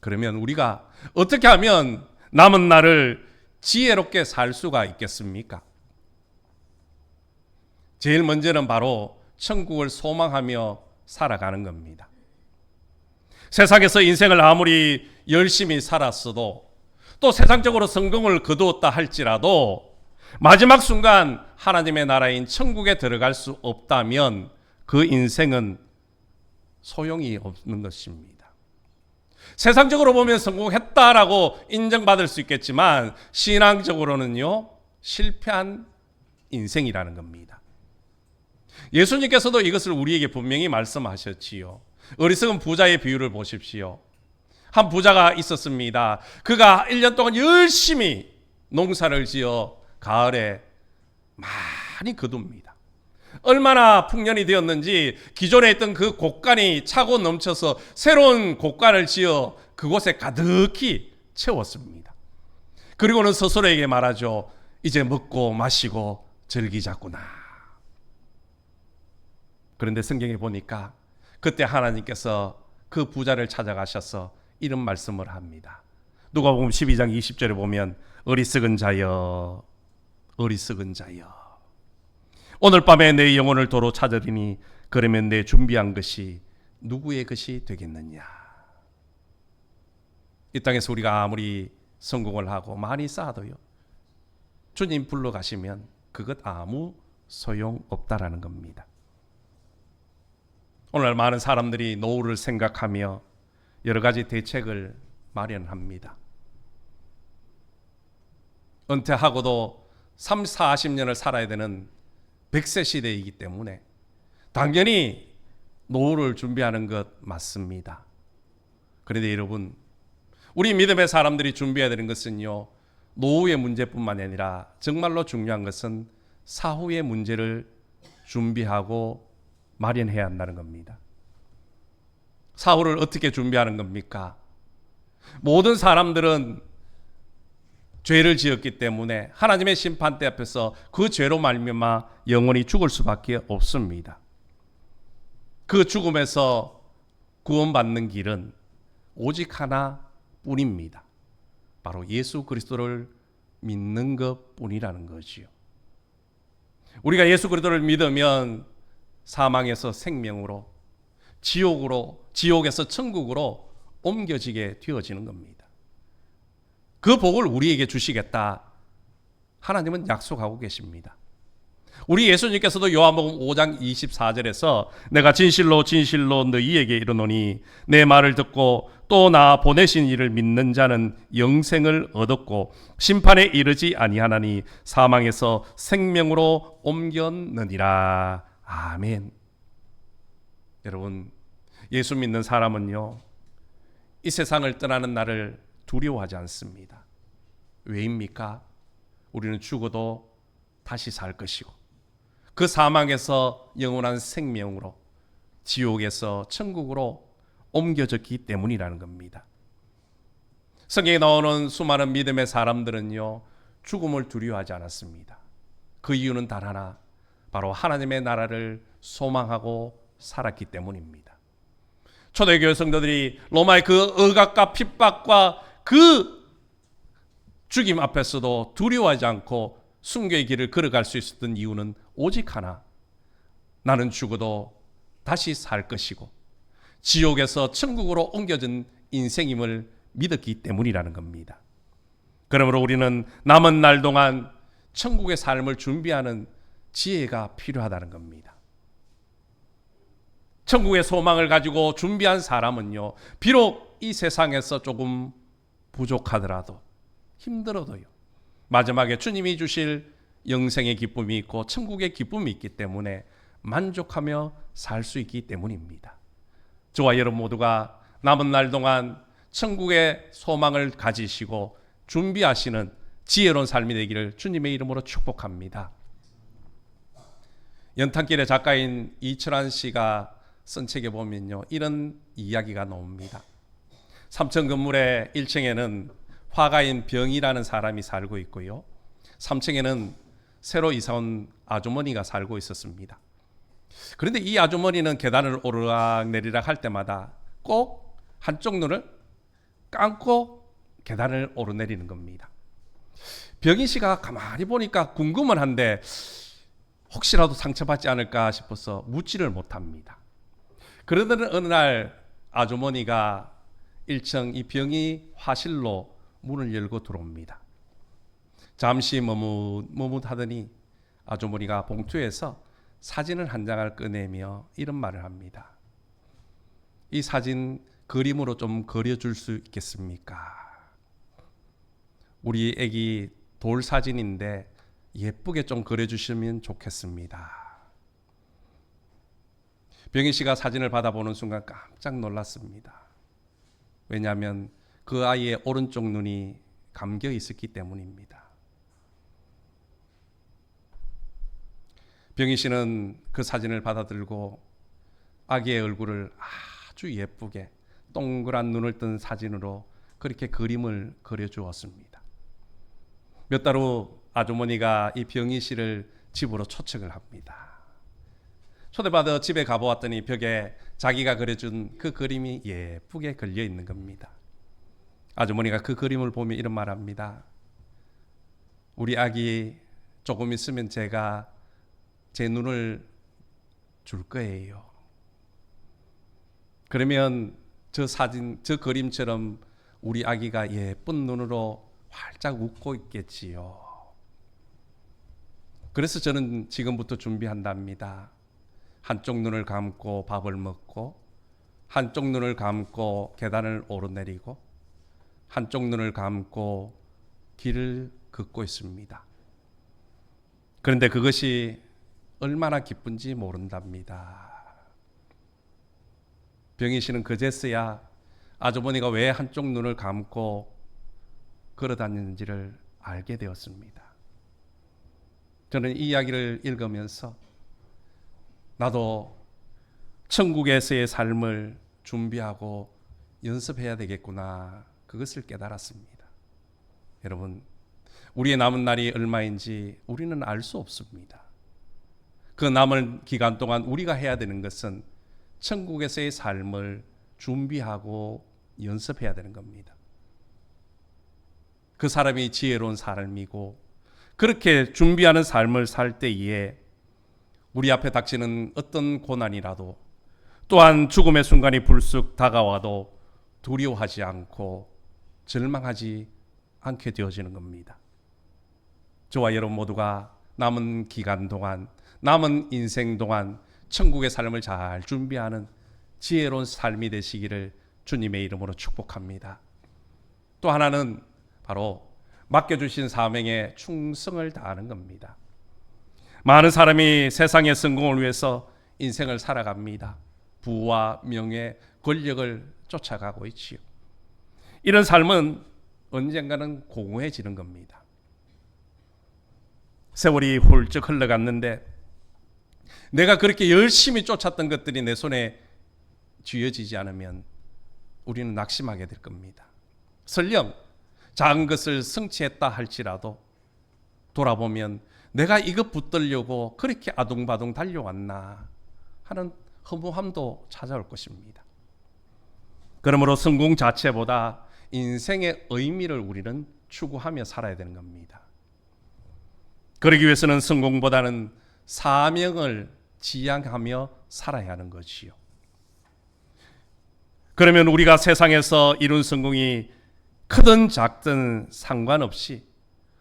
그러면 우리가 어떻게 하면 남은 날을 지혜롭게 살 수가 있겠습니까? 제일 먼저는 바로 천국을 소망하며 살아가는 겁니다. 세상에서 인생을 아무리 열심히 살았어도, 또 세상적으로 성공을 거두었다 할지라도 마지막 순간 하나님의 나라인 천국에 들어갈 수 없다면 그 인생은 소용이 없는 것입니다. 세상적으로 보면 성공했다라고 인정받을 수 있겠지만 신앙적으로는요, 실패한 인생이라는 겁니다. 예수님께서도 이것을 우리에게 분명히 말씀하셨지요. 어리석은 부자의 비유를 보십시오. 한 부자가 있었습니다. 그가 1년 동안 열심히 농사를 지어 가을에 많이 거둡니다. 얼마나 풍년이 되었는지 기존에 있던 그 곡간이 차고 넘쳐서 새로운 곡간을 지어 그곳에 가득히 채웠습니다. 그리고는 스스로에게 말하죠. 이제 먹고 마시고 즐기자꾸나. 그런데 성경에 보니까 그때 하나님께서 그 부자를 찾아가셔서 이런 말씀을 합니다. 누가복음 12장 20절에 보면 어리석은 자여, 어리석은 자여, 오늘 밤에 내 영혼을 도로 찾으리니 그러면 내 준비한 것이 누구의 것이 되겠느냐. 이 땅에서 우리가 아무리 성공을 하고 많이 쌓아도요, 주님 불러가시면 그것 아무 소용없다라는 겁니다. 오늘 많은 사람들이 노후를 생각하며 여러 가지 대책을 마련합니다. 은퇴하고도 30, 40년을 살아야 되는 100세 시대이기 때문에 당연히 노후를 준비하는 것 맞습니다. 그런데 여러분, 우리 믿음의 사람들이 준비해야 되는 것은요, 노후의 문제뿐만 아니라 정말로 중요한 것은 사후의 문제를 준비하고 마련해야 한다는 겁니다. 사후를 어떻게 준비하는 겁니까? 모든 사람들은 죄를 지었기 때문에 하나님의 심판대 앞에서 그 죄로 말미암아 영원히 죽을 수밖에 없습니다. 그 죽음에서 구원받는 길은 오직 하나뿐입니다. 바로 예수 그리스도를 믿는 것뿐이라는 거지요. 우리가 예수 그리스도를 믿으면 사망에서 생명으로, 지옥에서 천국으로 옮겨지게 되어지는 겁니다. 그 복을 우리에게 주시겠다. 하나님은 약속하고 계십니다. 우리 예수님께서도 요한복음 5장 24절에서 내가 진실로 진실로 너희에게 이르노니 내 말을 듣고 또 나 보내신 이를 믿는 자는 영생을 얻었고 심판에 이르지 아니하나니 사망에서 생명으로 옮겼느니라. 아멘. 여러분, 예수 믿는 사람은요, 이 세상을 떠나는 날을 두려워하지 않습니다. 왜입니까? 우리는 죽어도 다시 살 것이고 그 사망에서 영원한 생명으로 지옥에서 천국으로 옮겨졌기 때문이라는 겁니다. 성경에 나오는 수많은 믿음의 사람들은요, 죽음을 두려워하지 않았습니다. 그 이유는 단 하나, 바로 하나님의 나라를 소망하고 살았기 때문입니다. 초대교회 성도들이 로마의 그 억압과 핍박과 그 죽임 앞에서도 두려워하지 않고 순교의 길을 걸어갈 수 있었던 이유는 오직 하나, 나는 죽어도 다시 살 것이고 지옥에서 천국으로 옮겨진 인생임을 믿었기 때문이라는 겁니다. 그러므로 우리는 남은 날 동안 천국의 삶을 준비하는 지혜가 필요하다는 겁니다. 천국의 소망을 가지고 준비한 사람은요, 비록 이 세상에서 조금 부족하더라도 힘들어도요, 마지막에 주님이 주실 영생의 기쁨이 있고 천국의 기쁨이 있기 때문에 만족하며 살 수 있기 때문입니다. 저와 여러분 모두가 남은 날 동안 천국의 소망을 가지시고 준비하시는 지혜로운 삶이 되기를 주님의 이름으로 축복합니다. 연탄길의 작가인 이철환 씨가 쓴 책에 보면요, 이런 이야기가 나옵니다. 삼층 건물의 1층에는 화가인 병이라는 사람이 살고 있고요, 3층에는 새로 이사온 아주머니가 살고 있었습니다. 그런데 이 아주머니는 계단을 오르락내리락 할 때마다 꼭 한쪽 눈을 감고 계단을 오르내리는 겁니다. 병희 씨가 가만히 보니까 궁금은 한데 혹시라도 상처받지 않을까 싶어서 묻지를 못합니다. 그러던 어느 날 아주머니가 1층 이 병희 화실로 문을 열고 들어옵니다. 잠시 머뭇하더니 아주머니가 봉투에서 사진을 한 장을 꺼내며 이런 말을 합니다. 이 사진 그림으로 좀 그려줄 수 있겠습니까? 우리 애기 돌 사진인데 예쁘게 좀 그려주시면 좋겠습니다. 병희 씨가 사진을 받아보는 순간 깜짝 놀랐습니다. 왜냐하면 그 아이의 오른쪽 눈이 감겨 있었기 때문입니다. 병희 씨는 그 사진을 받아들고 아기의 얼굴을 아주 예쁘게 동그란 눈을 뜬 사진으로 그렇게 그림을 그려주었습니다. 몇 달 후 아주머니가 이 병희 씨를 집으로 초청을 합니다. 초대받아 집에 가보았더니 벽에 자기가 그려준 그 그림이 예쁘게 걸려 있는 겁니다. 아주머니가 그 그림을 보며 이런 말합니다. 우리 아기 조금 있으면 제가 제 눈을 줄 거예요. 그러면 저 사진, 저 그림처럼 우리 아기가 예쁜 눈으로 활짝 웃고 있겠지요. 그래서 저는 지금부터 준비한답니다. 한쪽 눈을 감고 밥을 먹고, 한쪽 눈을 감고 계단을 오르내리고, 한쪽 눈을 감고 길을 걷고 있습니다. 그런데 그것이 얼마나 기쁜지 모른답니다. 병희 씨는 그제서야 아주머니가 왜 한쪽 눈을 감고 걸어 다니는지를 알게 되었습니다. 저는 이 이야기를 읽으면서 나도 천국에서의 삶을 준비하고 연습해야 되겠구나, 그것을 깨달았습니다. 여러분, 우리의 남은 날이 얼마인지 우리는 알 수 없습니다. 그 남은 기간 동안 우리가 해야 되는 것은 천국에서의 삶을 준비하고 연습해야 되는 겁니다. 그 사람이 지혜로운 삶이고, 그렇게 준비하는 삶을 살 때에 우리 앞에 닥치는 어떤 고난이라도, 또한 죽음의 순간이 불쑥 다가와도 두려워하지 않고 절망하지 않게 되어지는 겁니다. 저와 여러분 모두가 남은 기간 동안, 남은 인생 동안 천국의 삶을 잘 준비하는 지혜로운 삶이 되시기를 주님의 이름으로 축복합니다. 또 하나는 바로 맡겨주신 사명에 충성을 다하는 겁니다. 많은 사람이 세상의 성공을 위해서 인생을 살아갑니다. 부와 명예, 권력을 쫓아가고 있지요. 이런 삶은 언젠가는 공허해지는 겁니다. 세월이 훌쩍 흘러갔는데 내가 그렇게 열심히 쫓았던 것들이 내 손에 쥐어지지 않으면 우리는 낙심하게 될 겁니다. 설령 작은 것을 성취했다 할지라도 돌아보면 내가 이것 붙들려고 그렇게 아둥바둥 달려왔나 하는 허무함도 찾아올 것입니다. 그러므로 성공 자체보다 인생의 의미를 우리는 추구하며 살아야 되는 겁니다. 그러기 위해서는 성공보다는 사명을 지향하며 살아야 하는 것이요. 그러면 우리가 세상에서 이룬 성공이 크든 작든 상관없이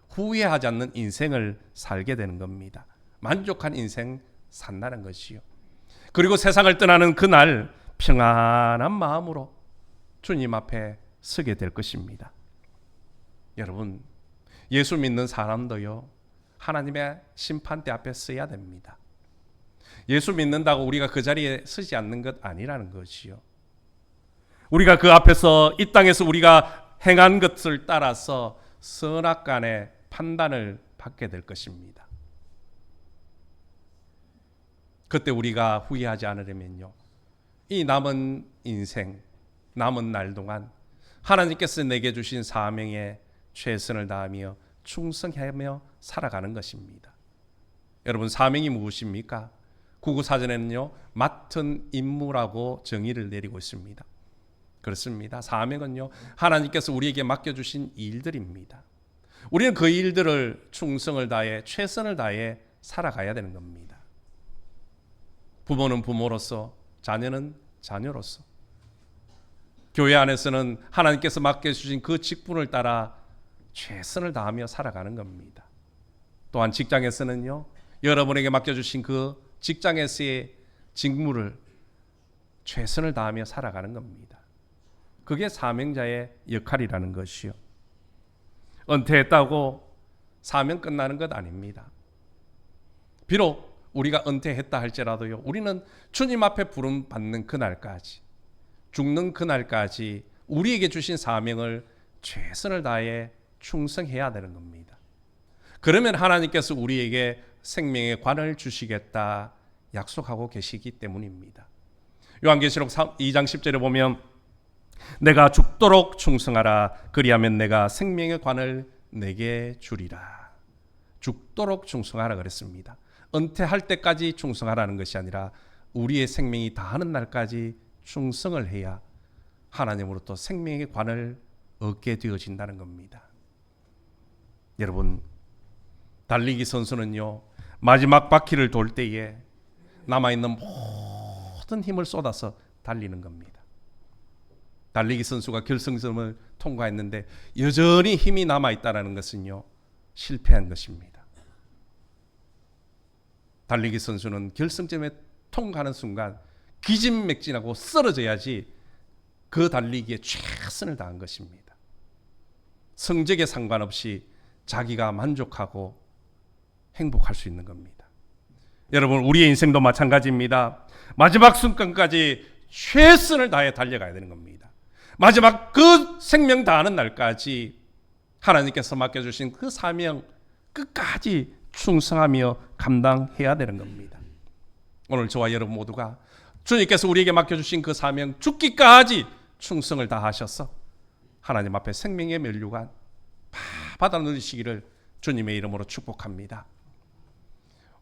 후회하지 않는 인생을 살게 되는 겁니다. 만족한 인생 산다는 것이요. 그리고 세상을 떠나는 그날 평안한 마음으로 주님 앞에 서게 될 것입니다. 여러분, 예수 믿는 사람도요, 하나님의 심판대 앞에 서야 됩니다. 예수 믿는다고 우리가 그 자리에 서지 않는 것 아니라는 것이요. 우리가 그 앞에서 이 땅에서 우리가 행한 것을 따라서 선악간의 판단을 받게 될 것입니다. 그때 우리가 후회하지 않으려면요, 이 남은 인생, 남은 날 동안 하나님께서 내게 주신 사명에 최선을 다하며 충성하며 살아가는 것입니다. 여러분, 사명이 무엇입니까? 구구사전에는요, 맡은 임무라고 정의를 내리고 있습니다. 그렇습니다. 사명은요, 하나님께서 우리에게 맡겨주신 일들입니다. 우리는 그 일들을 충성을 다해 최선을 다해 살아가야 되는 겁니다. 부모는 부모로서, 자녀는 자녀로서, 교회 안에서는 하나님께서 맡겨주신 그 직분을 따라 최선을 다하며 살아가는 겁니다. 또한 직장에서는요, 여러분에게 맡겨주신 그 직장에서의 직무를 최선을 다하며 살아가는 겁니다. 그게 사명자의 역할이라는 것이요. 은퇴했다고 사명 끝나는 것 아닙니다. 비록 우리가 은퇴했다 할지라도요, 우리는 주님 앞에 부름 받는 그날까지, 죽는 그날까지 우리에게 주신 사명을 최선을 다해 충성해야 되는 겁니다. 그러면 하나님께서 우리에게 생명의 관을 주시겠다 약속하고 계시기 때문입니다. 요한계시록 2장 10절에 보면 내가 죽도록 충성하라, 그리하면 내가 생명의 관을 내게 주리라. 죽도록 충성하라 그랬습니다. 은퇴할 때까지 충성하라는 것이 아니라 우리의 생명이 다하는 날까지 충성을 해야 하나님으로부터 생명의 관을 얻게 되어진다는 겁니다. 여러분, 달리기 선수는요, 마지막 바퀴를 돌 때에 남아있는 모든 힘을 쏟아서 달리는 겁니다. 달리기 선수가 결승점을 통과했는데 여전히 힘이 남아있다는 것은요, 실패한 것입니다. 달리기 선수는 결승점에 통과하는 순간 기진맥진하고 쓰러져야지 그 달리기에 최선을 다한 것입니다. 성적에 상관없이 자기가 만족하고 행복할 수 있는 겁니다. 여러분, 우리의 인생도 마찬가지입니다. 마지막 순간까지 최선을 다해 달려가야 되는 겁니다. 마지막 그 생명 다하는 날까지 하나님께서 맡겨주신 그 사명 끝까지 충성하며 감당해야 되는 겁니다. 오늘 저와 여러분 모두가 주님께서 우리에게 맡겨주신 그 사명 죽기까지 충성을 다하셔서 하나님 앞에 생명의 면류관 받아 누리시기를 주님의 이름으로 축복합니다.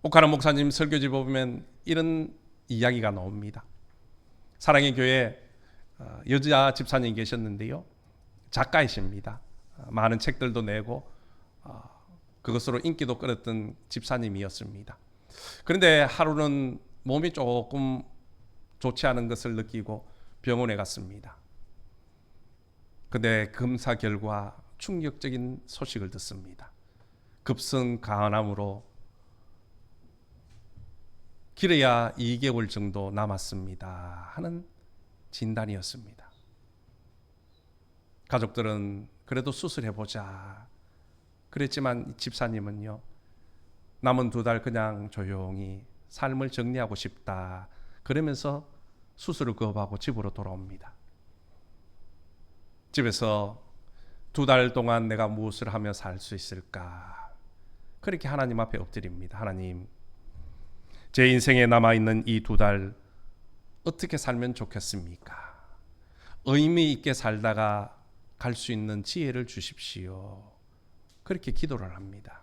옥하나 목사님 설교지 보면 이런 이야기가 나옵니다. 사랑의 교회 여자 집사님 계셨는데요, 작가이십니다. 많은 책들도 내고 그것으로 인기도 끌었던 집사님이었습니다. 그런데 하루는 몸이 조금 좋지 않은 것을 느끼고 병원에 갔습니다. 근데 검사 결과 충격적인 소식을 듣습니다. 급성 간암으로 길어야 2개월 정도 남았습니다 하는 진단이었습니다. 가족들은 그래도 수술해보자 그랬지만 집사님은요, 남은 2달 그냥 조용히 삶을 정리하고 싶다 그러면서 수술을 거부하고 집으로 돌아옵니다. 집에서 2달 동안 내가 무엇을 하며 살 수 있을까, 그렇게 하나님 앞에 엎드립니다. 하나님, 제 인생에 남아있는 이 2달 어떻게 살면 좋겠습니까? 의미 있게 살다가 갈 수 있는 지혜를 주십시오. 그렇게 기도를 합니다.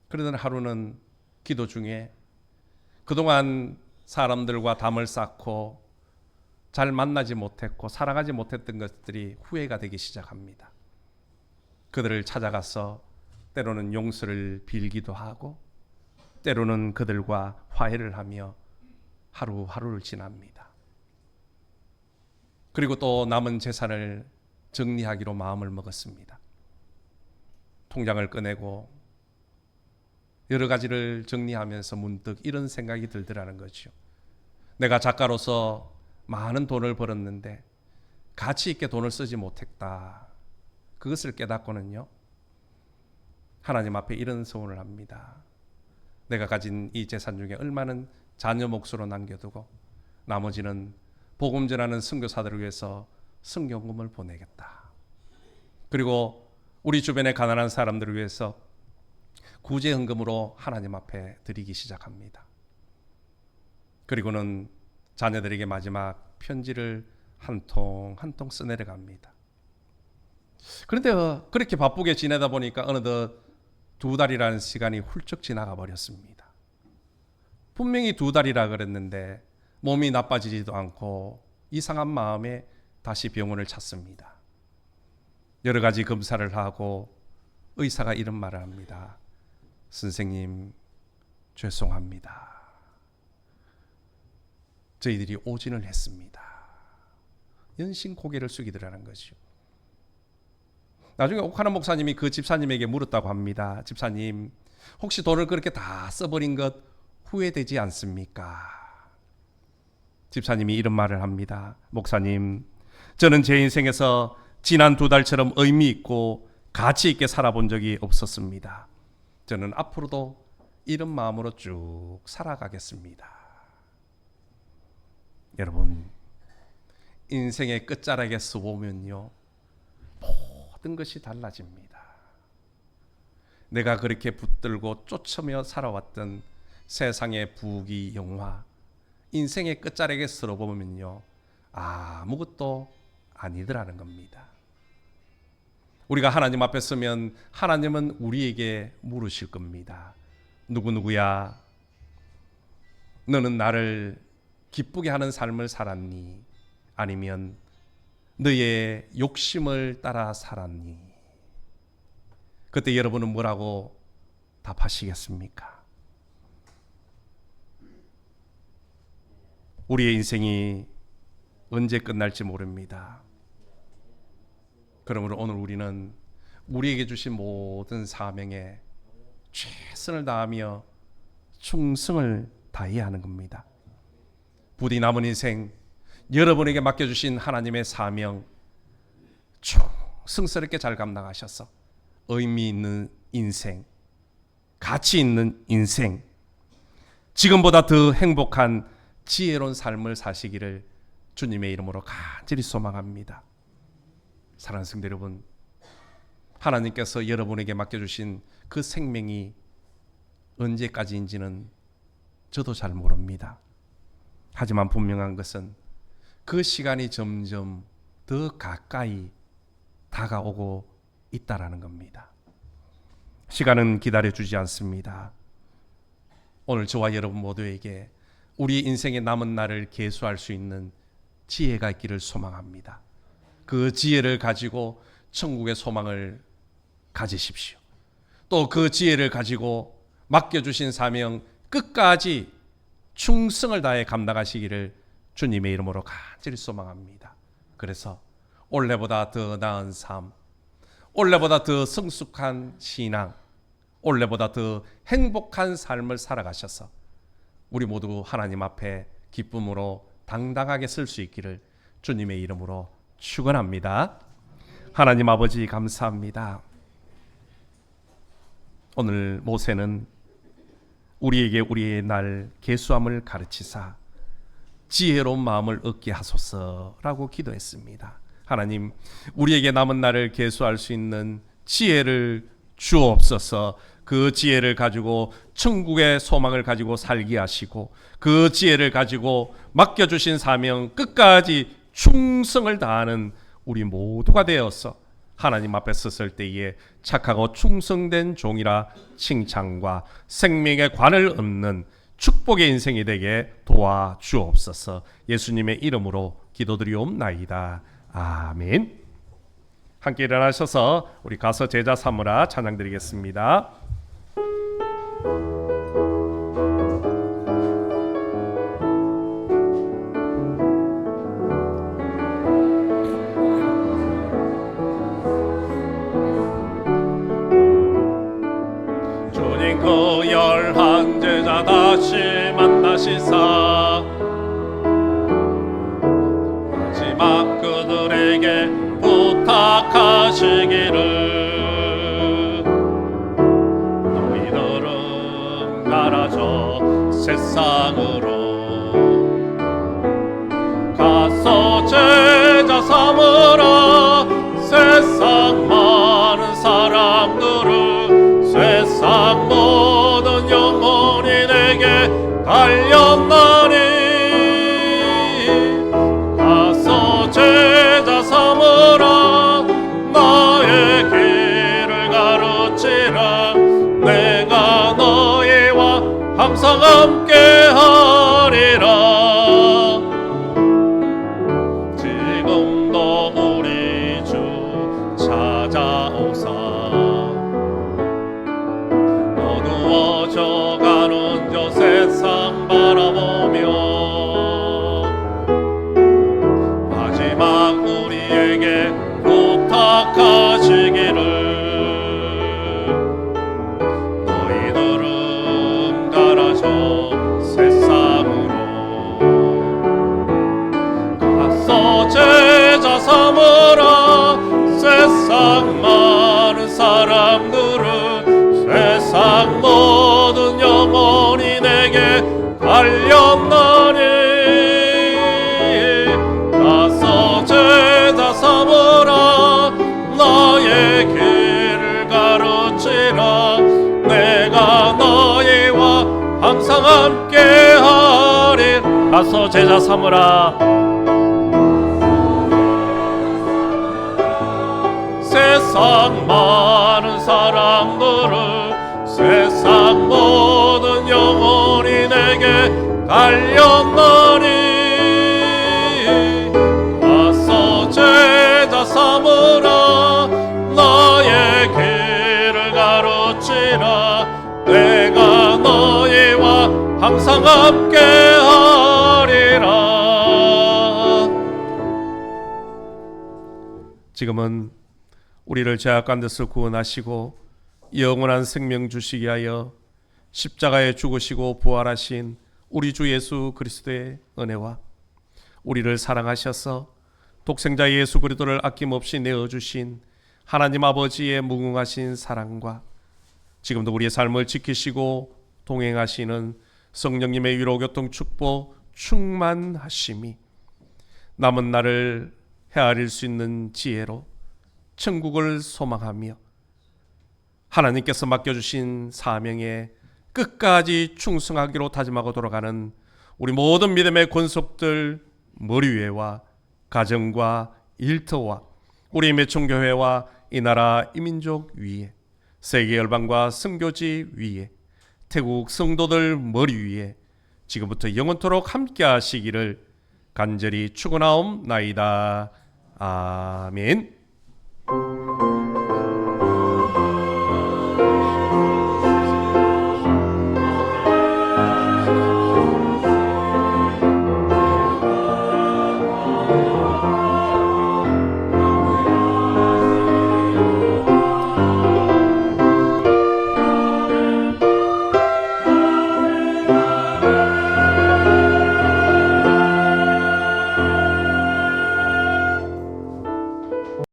그러던 하루는 기도 중에 그동안 사람들과 담을 쌓고 잘 만나지 못했고 살아가지 못했던 것들이 후회가 되기 시작합니다. 그들을 찾아가서 때로는 용서를 빌기도 하고 때로는 그들과 화해를 하며 하루하루를 지납니다. 그리고 또 남은 재산을 정리하기로 마음을 먹었습니다. 통장을 꺼내고 여러 가지를 정리하면서 문득 이런 생각이 들더라는 거죠. 내가 작가로서 많은 돈을 벌었는데 가치 있게 돈을 쓰지 못했다. 그것을 깨닫고는요, 하나님 앞에 이런 소원을 합니다. 내가 가진 이 재산 중에 얼마는 자녀 몫으로 남겨두고 나머지는 복음 전하는 선교사들을 위해서 선교금을 보내겠다. 그리고 우리 주변의 가난한 사람들을 위해서 구제헌금으로 하나님 앞에 드리기 시작합니다. 그리고는 자녀들에게 마지막 편지를 한 통 한 통 써내려갑니다. 그런데 그렇게 바쁘게 지내다 보니까 어느덧 2달이라는 시간이 훌쩍 지나가 버렸습니다. 분명히 2달이라 그랬는데 몸이 나빠지지도 않고 이상한 마음에 다시 병원을 찾습니다. 여러 가지 검사를 하고 의사가 이런 말을 합니다. 선생님, 죄송합니다. 저희들이 오진을 했습니다. 연신 고개를 숙이더라는 거죠. 나중에 옥하나 목사님이 그 집사님에게 물었다고 합니다. 집사님, 혹시 돈을 그렇게 다 써버린 것 후회되지 않습니까? 집사님이 이런 말을 합니다. 목사님, 저는 제 인생에서 지난 2달처럼 의미 있고 가치 있게 살아본 적이 없었습니다. 저는 앞으로도 이런 마음으로 쭉 살아가겠습니다. 여러분, 인생의 끝자락에 서보면요, 모든 것이 달라집니다. 내가 그렇게 붙들고 쫓으며 살아왔던 세상의 부귀 영화, 인생의 끝자락에 서보면요, 아무것도 아니더라는 겁니다. 우리가 하나님 앞에 서면 하나님은 우리에게 물으실 겁니다. 누구누구야, 너는 나를 기쁘게 하는 삶을 살았니? 아니면 너의 욕심을 따라 살았니? 그때 여러분은 뭐라고 답하시겠습니까? 우리의 인생이 언제 끝날지 모릅니다. 그러므로 오늘 우리는 우리에게 주신 모든 사명에 최선을 다하며 충성을 다해야 하는 겁니다. 부디 남은 인생 여러분에게 맡겨주신 하나님의 사명 충성스럽게 잘 감당하셔서 의미 있는 인생, 가치 있는 인생, 지금보다 더 행복한 지혜로운 삶을 사시기를 주님의 이름으로 간절히 소망합니다. 사랑하는 성도 여러분, 하나님께서 여러분에게 맡겨주신 그 생명이 언제까지인지는 저도 잘 모릅니다. 하지만 분명한 것은 그 시간이 점점 더 가까이 다가오고 있다라는 겁니다. 시간은 기다려주지 않습니다. 오늘 저와 여러분 모두에게 우리 인생의 남은 날을 계수할 수 있는 지혜가 있기를 소망합니다. 그 지혜를 가지고 천국의 소망을 가지십시오. 또 그 지혜를 가지고 맡겨주신 사명 끝까지 충성을 다해 감당하시기를 주님의 이름으로 간절히 소망합니다. 그래서 올해보다 더 나은 삶, 올해보다 더 성숙한 신앙, 올해보다 더 행복한 삶을 살아가셔서 우리 모두 하나님 앞에 기쁨으로 당당하게 설 수 있기를 주님의 이름으로 축원합니다. 하나님 아버지 감사합니다. 오늘 모세는 우리에게 우리의 날 계수함을 가르치사 지혜로운 마음을 얻게 하소서라고 기도했습니다. 하나님, 우리에게 남은 날을 계수할 수 있는 지혜를 주옵소서. 그 지혜를 가지고 천국의 소망을 가지고 살게 하시고 그 지혜를 가지고 맡겨주신 사명 끝까지 충성을 다하는 우리 모두가 되어서 하나님 앞에 섰을 때에 착하고 충성된 종이라 칭찬과 생명의 관을 얻는 축복의 인생이 되게 도와주옵소서. 예수님의 이름으로 기도드리옵나이다. 아멘. 함께 일어나셔서 우리 가서 제자 삼으라 찬양 드리겠습니다. 주님 그 열한 제자 다시 만나시사 마지막 그들에게 부탁하시기를 너희들은 가라져 세상으로 가서 제자 삼으라. 세상 많은 사람들을 세상 모든 영혼이 내게 달렸나니 가서 제자 삼으라. 나의 길을 가르치라. 내가 너희와 항상 함께하리라. 지금도 우리 주 찾아오사 어두워져가는 저 세상 바라보며 마지막 우리에게 부탁하시기를 너희들은 가라져 세상으로 가서 제자 삼으라. 세상 많은 사람들은 세상 모든 영혼이 내게 달렸나니 가서 제자 삼으라. 나의 길을 가르치라. 내가 너희와 항상 함께하리. 가서 제자 삼으라. 세상 많은 사람들을 세상 모든 영혼이 내게 달렸나니 가서 제자 삼으라. 나의 길을 가르치라. 내가 너희와 항상 함께하리라. 지금은 우리를 죄악 가운데서 구원하시고 영원한 생명 주시게 하여 십자가에 죽으시고 부활하신 우리 주 예수 그리스도의 은혜와 우리를 사랑하셔서 독생자 예수 그리스도를 아낌없이 내어주신 하나님 아버지의 무궁하신 사랑과 지금도 우리의 삶을 지키시고 동행하시는 성령님의 위로교통 축복 충만하심이 남은 날을 헤아릴 수 있는 지혜로 천국을 소망하며 하나님께서 맡겨주신 사명에 끝까지 충성하기로 다짐하고 돌아가는 우리 모든 믿음의 권속들 머리 위에와 가정과 일터와 우리 매총교회와 이 나라 이 민족 위에 세계 열방과 선교지 위에 태국 성도들 머리 위에 지금부터 영원토록 함께 하시기를 간절히 축원하옵나이다. 아멘.